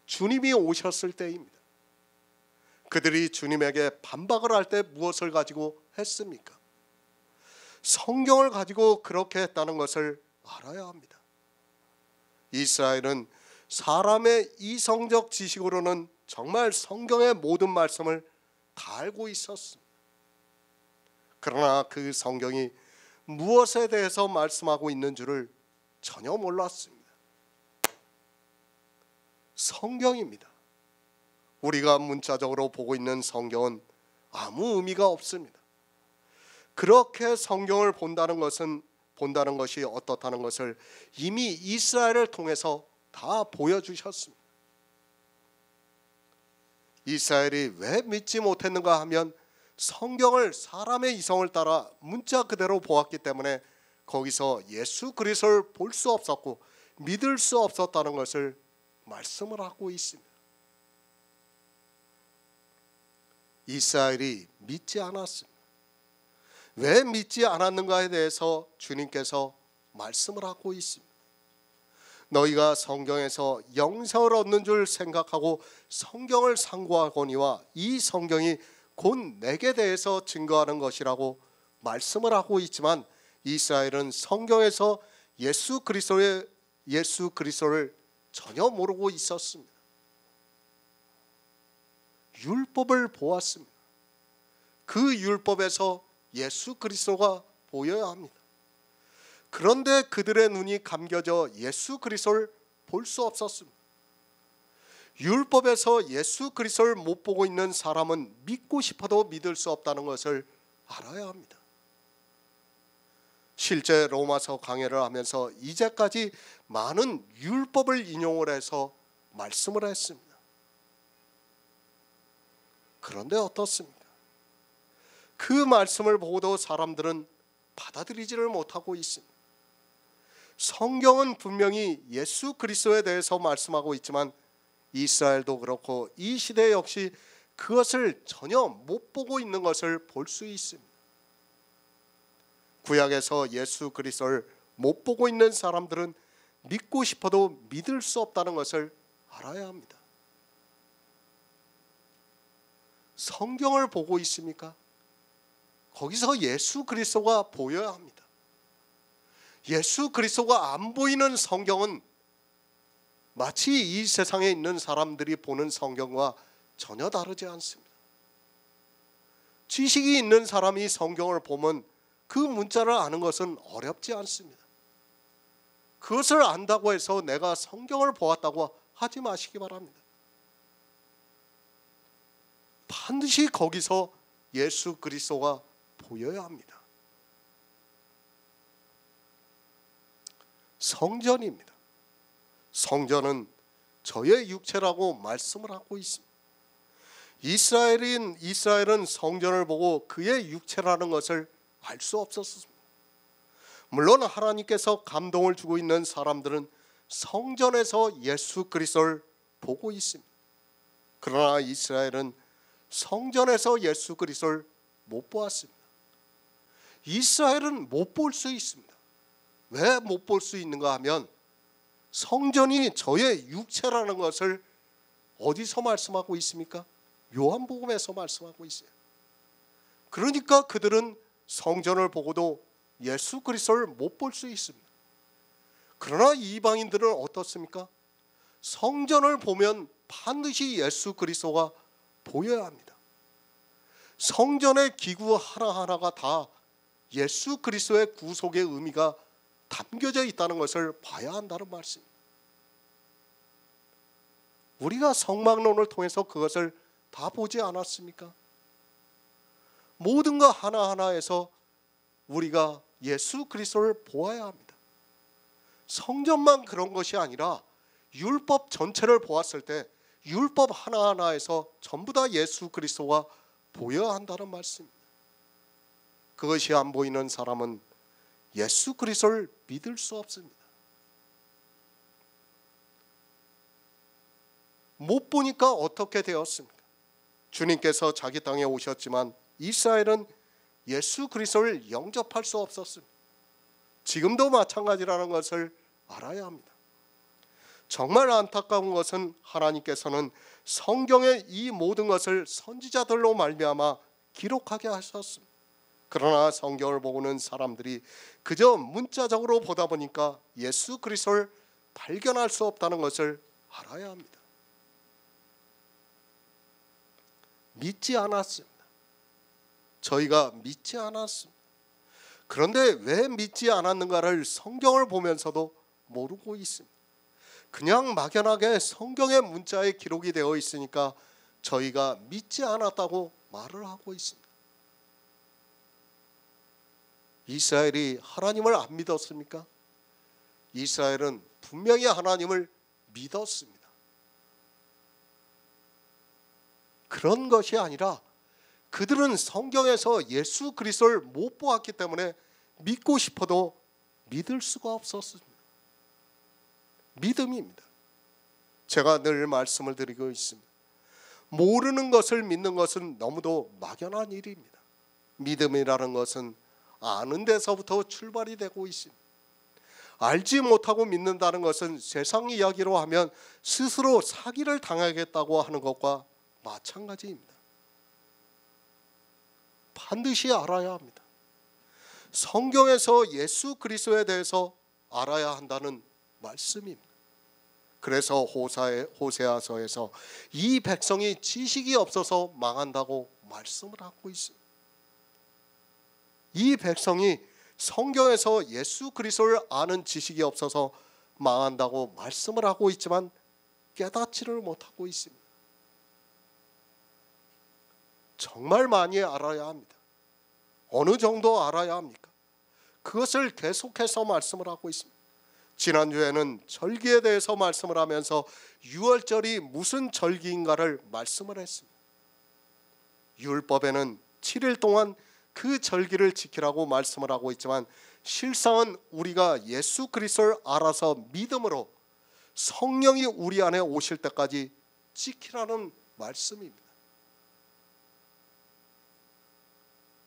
주님이 오셨을 때입니다. 그들이 주님에게 반박을 할 때 무엇을 가지고 했습니까? 성경을 가지고 그렇게 했다는 것을 알아야 합니다. 이스라엘은 사람의 이성적 지식으로는 정말 성경의 모든 말씀을 다 알고 있었습니다. 그러나 그 성경이 무엇에 대해서 말씀하고 있는 줄을 전혀 몰랐습니다. 성경입니다. 우리가 문자적으로 보고 있는 성경은 아무 의미가 없습니다. 그렇게 성경을 본다는 것이 어떻다는 것을 이미 이스라엘을 통해서 다 보여주셨습니다. 이스라엘이 왜 믿지 못했는가 하면 성경을 사람의 이성을 따라 문자 그대로 보았기 때문에 거기서 예수 그리스도를 볼 수 없었고 믿을 수 없었다는 것을 말씀을 하고 있습니다. 이스라엘이 믿지 않았습니다. 왜 믿지 않았는가에 대해서 주님께서 말씀을 하고 있습니다. 너희가 성경에서 영생을 얻는 줄 생각하고 성경을 상고하거니와 이 성경이 곧 내게 대해서 증거하는 것이라고 말씀을 하고 있지만 이스라엘은 성경에서 예수 그리스도의 예수 그리스도를 전혀 모르고 있었습니다. 율법을 보았습니다. 그 율법에서 예수 그리스도가 보여야 합니다. 그런데 그들의 눈이 감겨져 예수 그리스도를 볼 수 없었습니다. 율법에서 예수 그리스도를 못 보고 있는 사람은 믿고 싶어도 믿을 수 없다는 것을 알아야 합니다. 실제 로마서 강해를 하면서 이제까지 많은 율법을 인용을 해서 말씀을 했습니다. 그런데 어떻습니까? 그 말씀을 보고도 사람들은 받아들이지를 못하고 있습니다. 성경은 분명히 예수 그리스도에 대해서 말씀하고 있지만 이스라엘도 그렇고 이 시대 역시 그것을 전혀 못 보고 있는 것을 볼 수 있습니다. 구약에서 예수 그리스도를 못 보고 있는 사람들은 믿고 싶어도 믿을 수 없다는 것을 알아야 합니다. 성경을 보고 있습니까? 거기서 예수 그리스도가 보여야 합니다. 예수 그리스도가 안 보이는 성경은 마치 이 세상에 있는 사람들이 보는 성경과 전혀 다르지 않습니다. 지식이 있는 사람이 성경을 보면 그 문자를 아는 것은 어렵지 않습니다. 그것을 안다고 해서 내가 성경을 보았다고 하지 마시기 바랍니다. 반드시 거기서 예수 그리스도가 보여야 합니다. 성전입니다. 성전은 저의 육체라고 말씀을 하고 있습니다. 이스라엘은 성전을 보고 그의 육체라는 것을 알 수 없었습니다. 물론 하나님께서 감동을 주고 있는 사람들은 성전에서 예수 그리스도를 보고 있습니다. 그러나 이스라엘은 성전에서 예수 그리스도를 못 보았습니다. 이스라엘은 못 볼 수 있습니다. 왜 못 볼 수 있는가 하면 성전이 저의 육체라는 것을 어디서 말씀하고 있습니까? 요한복음에서 말씀하고 있어요. 그러니까 그들은 성전을 보고도 예수 그리스도를 못 볼 수 있습니다. 그러나 이방인들은 어떻습니까? 성전을 보면 반드시 예수 그리스도가 보여야 합니다. 성전의 기구 하나하나가 다 예수 그리스도의 구속의 의미가 담겨져 있다는 것을 봐야 한다는 말씀입니다. 우리가 성막론을 통해서 그것을 다 보지 않았습니까? 모든 것 하나하나에서 우리가 예수 그리스도를 보아야 합니다. 성전만 그런 것이 아니라 율법 전체를 보았을 때 율법 하나하나에서 전부 다 예수 그리스도가 보여야 한다는 말씀입니다. 그것이 안 보이는 사람은 예수 그리스도를 믿을 수 없습니다. 못 보니까 어떻게 되었습니까? 주님께서 자기 땅에 오셨지만 이스라엘은 예수 그리스도를 영접할 수 없었습니다. 지금도 마찬가지라는 것을 알아야 합니다. 정말 안타까운 것은 하나님께서는 성경의 이 모든 것을 선지자들로 말미암아 기록하게 하셨습니다. 그러나 성경을 보고는 사람들이 그저 문자적으로 보다 보니까 예수 그리스도를 발견할 수 없다는 것을 알아야 합니다. 믿지 않았습니다. 저희가 믿지 않았습니다. 그런데 왜 믿지 않았는가를 성경을 보면서도 모르고 있습니다. 그냥 막연하게 성경의 문자에 기록이 되어 있으니까 저희가 믿지 않았다고 말을 하고 있습니다. 이스라엘이 하나님을 안 믿었습니까? 이스라엘은 분명히 하나님을 믿었습니다. 그런 것이 아니라 그들은 성경에서 예수 그리스도를 못 보았기 때문에 믿고 싶어도 믿을 수가 없었습니다. 믿음입니다. 제가 늘 말씀을 드리고 있습니다. 모르는 것을 믿는 것은 너무도 막연한 일입니다. 믿음이라는 것은 아는 데서부터 출발이 되고 있습니다. 알지 못하고 믿는다는 것은 세상 이야기로 하면 스스로 사기를 당하겠다고 하는 것과 마찬가지입니다. 반드시 알아야 합니다. 성경에서 예수 그리스도에 대해서 알아야 한다는 말씀입니다. 그래서 호세아서에서 이 백성이 지식이 없어서 망한다고 말씀을 하고 있습니다. 이 백성이 성경에서 예수 그리스도를 아는 지식이 없어서 망한다고 말씀을 하고 있지만 깨닫지를 못하고 있습니다. 정말 많이 알아야 합니다. 어느 정도 알아야 합니까? 그것을 계속해서 말씀을 하고 있습니다. 지난주에는 절기에 대해서 말씀을 하면서 유월절이 무슨 절기인가를 말씀을 했습니다. 율법에는 7일 동안 그 절기를 지키라고 말씀을 하고 있지만 실상은 우리가 예수 그리스도를 알아서 믿음으로 성령이 우리 안에 오실 때까지 지키라는 말씀입니다.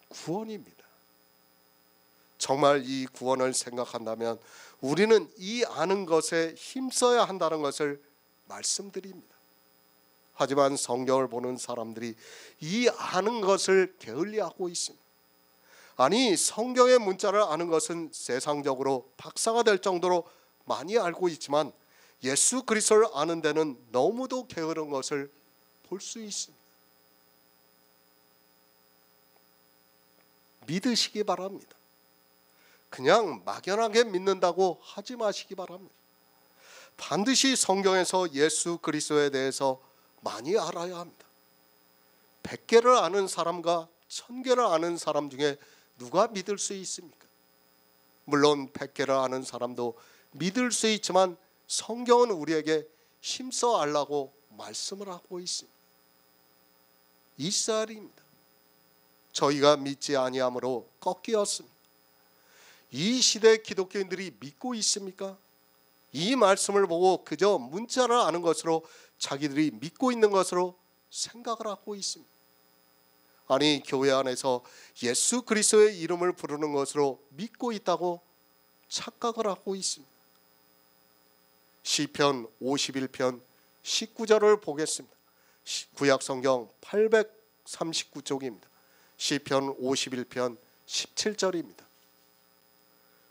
구원입니다. 정말 이 구원을 생각한다면 우리는 이 아는 것에 힘써야 한다는 것을 말씀드립니다. 하지만 성경을 보는 사람들이 이 아는 것을 게을리하고 있습니다. 아니, 성경의 문자를 아는 것은 세상적으로 박사가 될 정도로 많이 알고 있지만 예수 그리스도를 아는 데는 너무도 게으른 것을 볼 수 있습니다. 믿으시기 바랍니다. 그냥 막연하게 믿는다고 하지 마시기 바랍니다. 반드시 성경에서 예수 그리스도에 대해서 많이 알아야 합니다. 100개를 아는 사람과 1000개를 아는 사람 중에 누가 믿을 수 있습니까? 물론 100개를 아는 사람도 믿을 수 있지만 성경은 우리에게 힘써 알라고 말씀을 하고 있습니다. 이스라엘입니다. 저희가 믿지 아니함으로 꺾이었습니다. 이 시대 기독교인들이 믿고 있습니까? 이 말씀을 보고 그저 문자를 아는 것으로 자기들이 믿고 있는 것으로 생각을 하고 있습니다. 아니, 교회 안에서 예수 그리스도의 이름을 부르는 것으로 믿고 있다고 착각을 하고 있습니다. 시편 51편 19절을 보겠습니다. 구약성경 839쪽입니다. 시편 51편 17절입니다.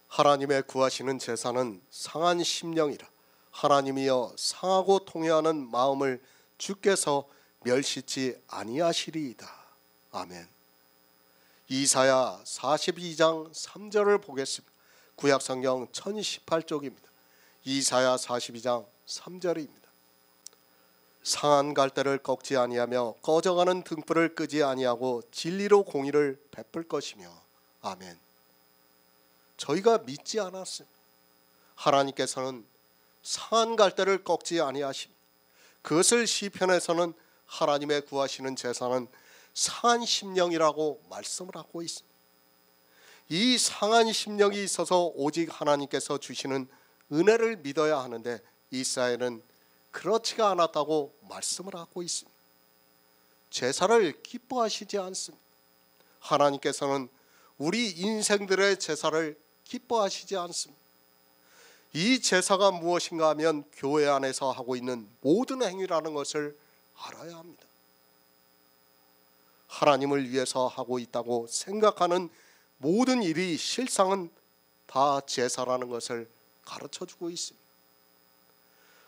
하나님의 구하시는 제사는 상한 심령이라. 하나님이여 상하고 통회하는 마음을 주께서 멸시치 아니하시리이다. 아멘. 이사야 42장 3절을 보겠습니다. 구약성경 1018쪽입니다. 이사야 42장 3절입니다. 상한 갈대를 꺾지 아니하며 꺼져가는 등불을 끄지 아니하고 진리로 공의를 베풀 것이며. 아멘. 저희가 믿지 않았습니다. 하나님께서는 상한 갈대를 꺾지 아니하십니다. 그것을 시편에서는 하나님의 구하시는 제사는 상한 심령이라고 말씀을 하고 있습니다. 이 상한 심령이 있어서 오직 하나님께서 주시는 은혜를 믿어야 하는데 이스라엘은 그렇지가 않았다고 말씀을 하고 있습니다. 제사를 기뻐하시지 않습니다. 하나님께서는 우리 인생들의 제사를 기뻐하시지 않습니다. 이 제사가 무엇인가 하면 교회 안에서 하고 있는 모든 행위라는 것을 알아야 합니다. 하나님을 위해서 하고 있다고 생각하는 모든 일이 실상은 다 제사라는 것을 가르쳐주고 있습니다.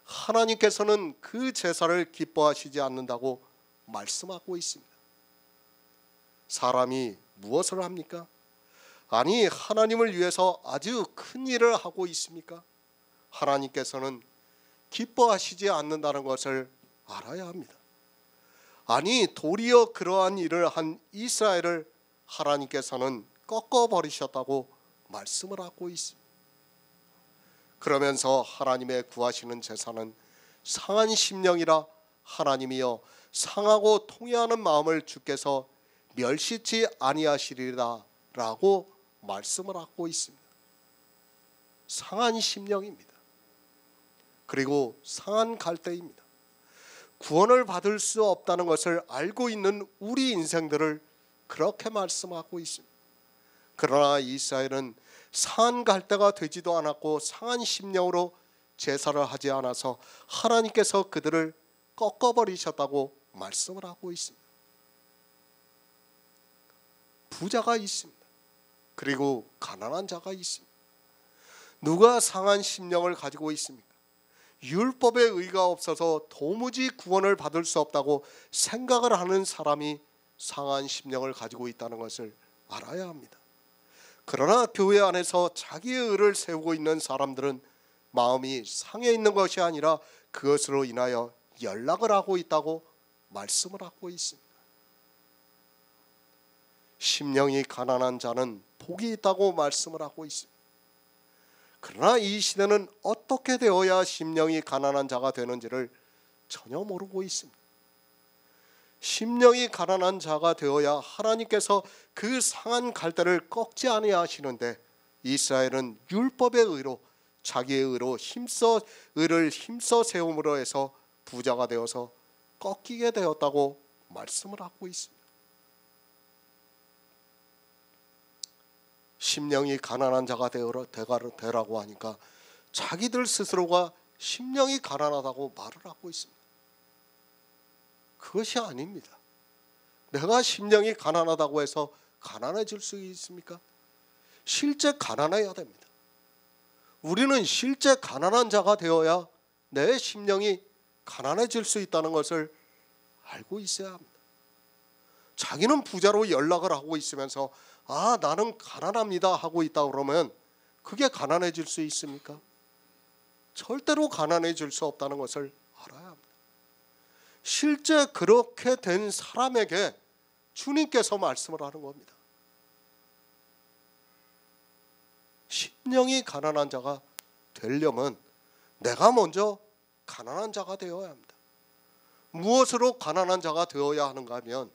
하나님께서는 그 제사를 기뻐하시지 않는다고 말씀하고 있습니다. 사람이 무엇을 합니까? 아니, 하나님을 위해서 아주 큰 일을 하고 있습니까? 하나님께서는 기뻐하시지 않는다는 것을 알아야 합니다. 아니, 도리어 그러한 일을 한 이스라엘을 하나님께서는 꺾어버리셨다고 말씀을 하고 있습니다. 그러면서 하나님의 구하시는 제사는 상한 심령이라. 하나님이여 상하고 통회하는 마음을 주께서 멸시치 아니하시리라 라고 말씀을 하고 있습니다. 상한 심령입니다. 그리고 상한 갈대입니다. 구원을 받을 수 없다는 것을 알고 있는 우리 인생들을 그렇게 말씀하고 있습니다. 그러나 이스라엘은 상한 갈대가 되지도 않았고 상한 심령으로 제사를 하지 않아서 하나님께서 그들을 꺾어버리셨다고 말씀을 하고 있습니다. 부자가 있습니다. 그리고 가난한 자가 있습니다. 누가 상한 심령을 가지고 있습니까? 율법의 의가 없어서 도무지 구원을 받을 수 없다고 생각을 하는 사람이 상한 심령을 가지고 있다는 것을 알아야 합니다. 그러나 교회 안에서 자기의 의를 세우고 있는 사람들은 마음이 상해 있는 것이 아니라 그것으로 인하여 연락을 하고 있다고 말씀을 하고 있습니다. 심령이 가난한 자는 복이 있다고 말씀을 하고 있습니다. 그러나 이 시대는 어떻게 되어야 심령이 가난한 자가 되는지를 전혀 모르고 있습니다. 심령이 가난한 자가 되어야 하나님께서 그 상한 갈대를 꺾지 아니하시는데 이스라엘은 율법의 의로 자기의 의로 의를 힘써 세움으로 해서 부자가 되어서 꺾이게 되었다고 말씀을 하고 있습니다. 심령이 가난한 자가 되라고 하니까 자기들 스스로가 심령이 가난하다고 말을 하고 있습니다. 그것이 아닙니다. 내가 심령이 가난하다고 해서 가난해질 수 있습니까? 실제 가난해야 됩니다. 우리는 실제 가난한 자가 되어야 내 심령이 가난해질 수 있다는 것을 알고 있어야 합니다. 자기는 부자로 연락을 하고 있으면서 나는 가난합니다 하고 있다 그러면 그게 가난해질 수 있습니까? 절대로 가난해질 수 없다는 것을 알아야 합니다. 실제 그렇게 된 사람에게 주님께서 말씀을 하는 겁니다. 심령이 가난한 자가 되려면 내가 먼저 가난한 자가 되어야 합니다. 무엇으로 가난한 자가 되어야 하는가 하면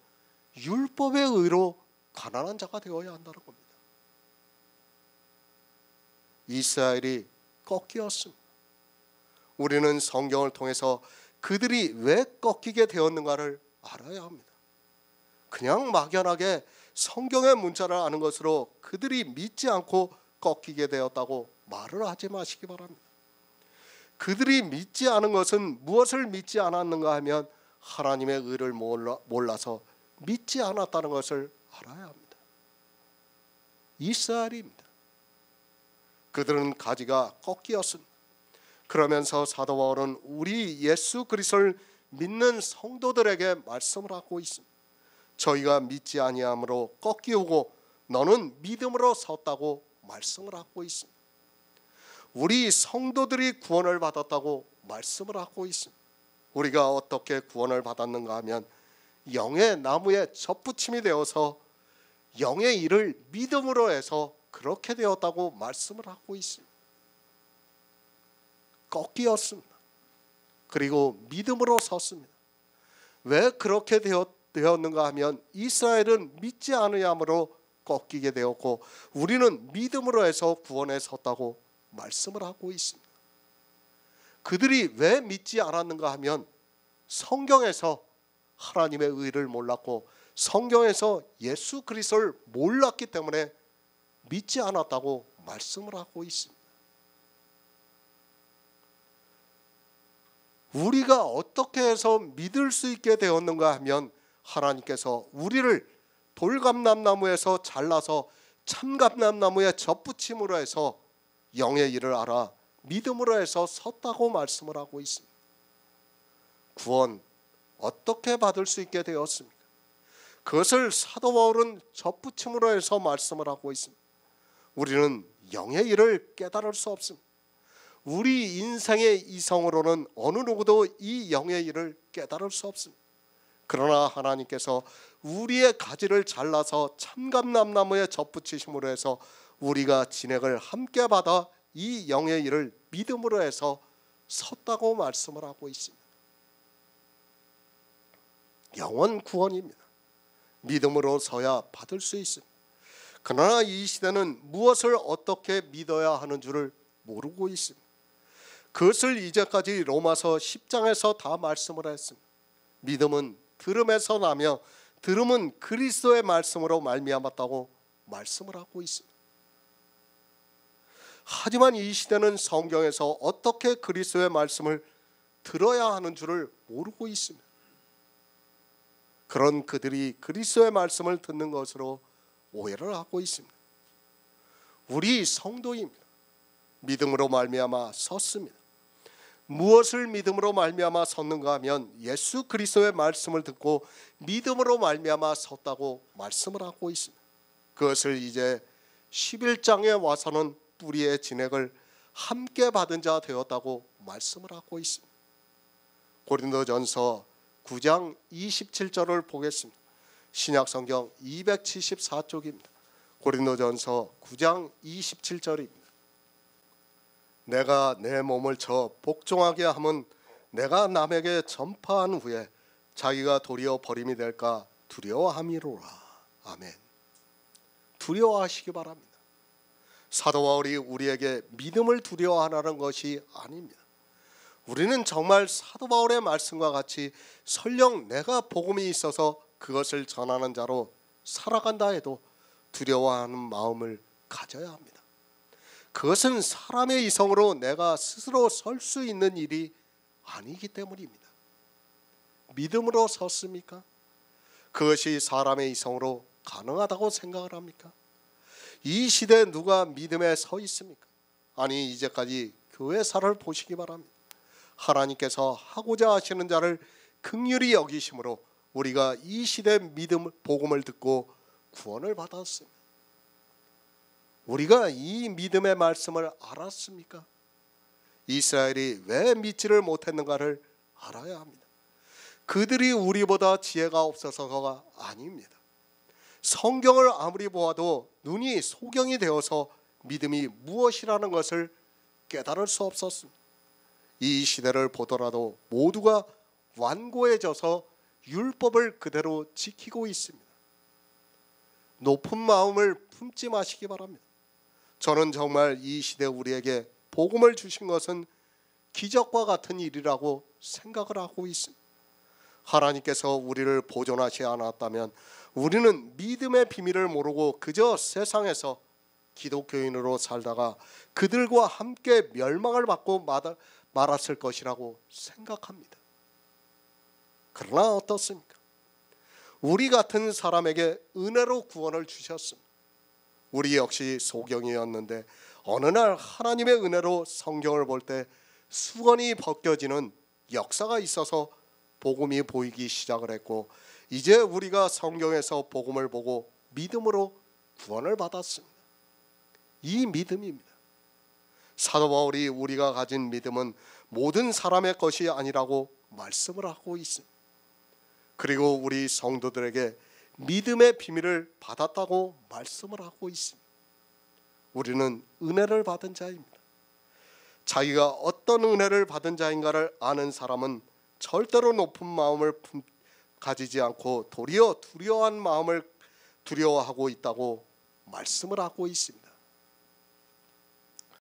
율법의 의로 가난한 자가 되어야 한다는 겁니다. 이스라엘이 꺾이었습니다. 우리는 성경을 통해서 그들이 왜 꺾이게 되었는가를 알아야 합니다. 그냥 막연하게 성경의 문자를 아는 것으로 그들이 믿지 않고 꺾이게 되었다고 말을 하지 마시기 바랍니다. 그들이 믿지 않은 것은 무엇을 믿지 않았는가 하면 하나님의 의를 몰라서 믿지 않았다는 것을 알아야 합니다. 이스라엘입니다. 그들은 가지가 꺾이었습니다. 그러면서 사도 바울은 우리 예수 그리스도를 믿는 성도들에게 말씀을 하고 있습니다. 저희가 믿지 아니함으로 꺾이고 너는 믿음으로 섰다고 말씀을 하고 있습니다. 우리 성도들이 구원을 받았다고 말씀을 하고 있습니다. 우리가 어떻게 구원을 받았는가 하면 영의 나무에 접붙임이 되어서 영의 일을 믿음으로 해서 그렇게 되었다고 말씀을 하고 있습니다. 꺾이었습니다. 그리고 믿음으로 섰습니다. 왜 그렇게 되었는가 하면 이스라엘은 믿지 않으므로 꺾이게 되었고 우리는 믿음으로 해서 구원에 섰다고 말씀을 하고 있습니다. 그들이 왜 믿지 않았는가 하면 성경에서 하나님의 의를 몰랐고 성경에서 예수 그리스도를 몰랐기 때문에 믿지 않았다고 말씀을 하고 있습니다. 우리가 어떻게 해서 믿을 수 있게 되었는가 하면 하나님께서 우리를 돌감람나무에서 잘라서 참감람나무에 접붙임으로 해서 영의 일을 알아 믿음으로 해서 섰다고 말씀을 하고 있습니다. 구원 어떻게 받을 수 있게 되었습니까? 그것을 사도 바울은 접붙임으로 해서 말씀을 하고 있습니다. 우리는 영의 일을 깨달을 수 없습니다. 우리 인생의 이성으로는 어느 누구도 이 영의 일을 깨달을 수 없습니다. 그러나 하나님께서 우리의 가지를 잘라서 참감람나무에 접붙이심으로 해서 우리가 진액을 함께 받아 이 영의 일을 믿음으로 해서 섰다고 말씀을 하고 있습니다. 영원 구원입니다. 믿음으로 서야 받을 수 있습니다. 그러나 이 시대는 무엇을 어떻게 믿어야 하는 줄을 모르고 있습니다. 그것을 이제까지 로마서 10장에서 다 말씀을 했습니다. 믿음은 들음에서 나며 들음은 그리스도의 말씀으로 말미암았다고 말씀을 하고 있습니다. 하지만 이 시대는 성경에서 어떻게 그리스도의 말씀을 들어야 하는 줄을 모르고 있습니다. 그런 그들이 그리스도의 말씀을 듣는 것으로 오해를 하고 있습니다. 우리 성도입니다. 믿음으로 말미암아 섰습니다. 무엇을 믿음으로 말미암아 섰는가 하면 예수 그리스도의 말씀을 듣고 믿음으로 말미암아 섰다고 말씀을 하고 있습니다. 그것을 이제 11장에 와서는 뿌리의 진액을 함께 받은 자 되었다고 말씀을 하고 있습니다. 고린도전서 9장 27절을 보겠습니다. 신약성경 274쪽입니다. 고린도전서 9장 27절입니다. 내가 내 몸을 쳐 복종하게 함은 내가 남에게 전파한 후에 자기가 도리어 버림이 될까 두려워함이로라. 아멘. 두려워하시기 바랍니다. 사도 바울이 우리에게 믿음을 두려워하라는 것이 아닙니다. 우리는 정말 사도 바울의 말씀과 같이 설령 내가 복음이 있어서 그것을 전하는 자로 살아간다 해도 두려워하는 마음을 가져야 합니다. 그것은 사람의 이성으로 내가 스스로 설 수 있는 일이 아니기 때문입니다. 믿음으로 섰습니까? 그것이 사람의 이성으로 가능하다고 생각을 합니까? 이 시대에 누가 믿음에 서 있습니까? 아니, 이제까지 교회사를 보시기 바랍니다. 하나님께서 하고자 하시는 자를 긍휼히 여기심으로 우리가 이 시대 믿음 복음을 듣고 구원을 받았습니다. 우리가 이 믿음의 말씀을 알았습니까? 이스라엘이 왜 믿지를 못했는가를 알아야 합니다. 그들이 우리보다 지혜가 없어서가 아닙니다. 성경을 아무리 보아도 눈이 소경이 되어서 믿음이 무엇이라는 것을 깨달을 수 없었습니다. 이 시대를 보더라도 모두가 완고해져서 율법을 그대로 지키고 있습니다. 높은 마음을 품지 마시기 바랍니다. 저는 정말 이 시대 우리에게 복음을 주신 것은 기적과 같은 일이라고 생각을 하고 있습니다. 하나님께서 우리를 보존하지 않았다면 우리는 믿음의 비밀을 모르고 그저 세상에서 기독교인으로 살다가 그들과 함께 멸망을 받고 말았을 것이라고 생각합니다. 그러나 어떻습니까? 우리 같은 사람에게 은혜로 구원을 주셨습니다. 우리 역시 소경이었는데 어느 날 하나님의 은혜로 성경을 볼 때 수건이 벗겨지는 역사가 있어서 복음이 보이기 시작을 했고, 이제 우리가 성경에서 복음을 보고 믿음으로 구원을 받았습니다. 이 믿음입니다. 사도 바울이 우리가 가진 믿음은 모든 사람의 것이 아니라고 말씀을 하고 있습니다. 그리고 우리 성도들에게 믿음의 비밀을 받았다고 말씀을 하고 있습니다. 우리는 은혜를 받은 자입니다. 자기가 어떤 은혜를 받은 자인가를 아는 사람은 절대로 높은 마음을 가지지 않고 도리어 두려워한 마음을 두려워하고 있다고 말씀을 하고 있습니다.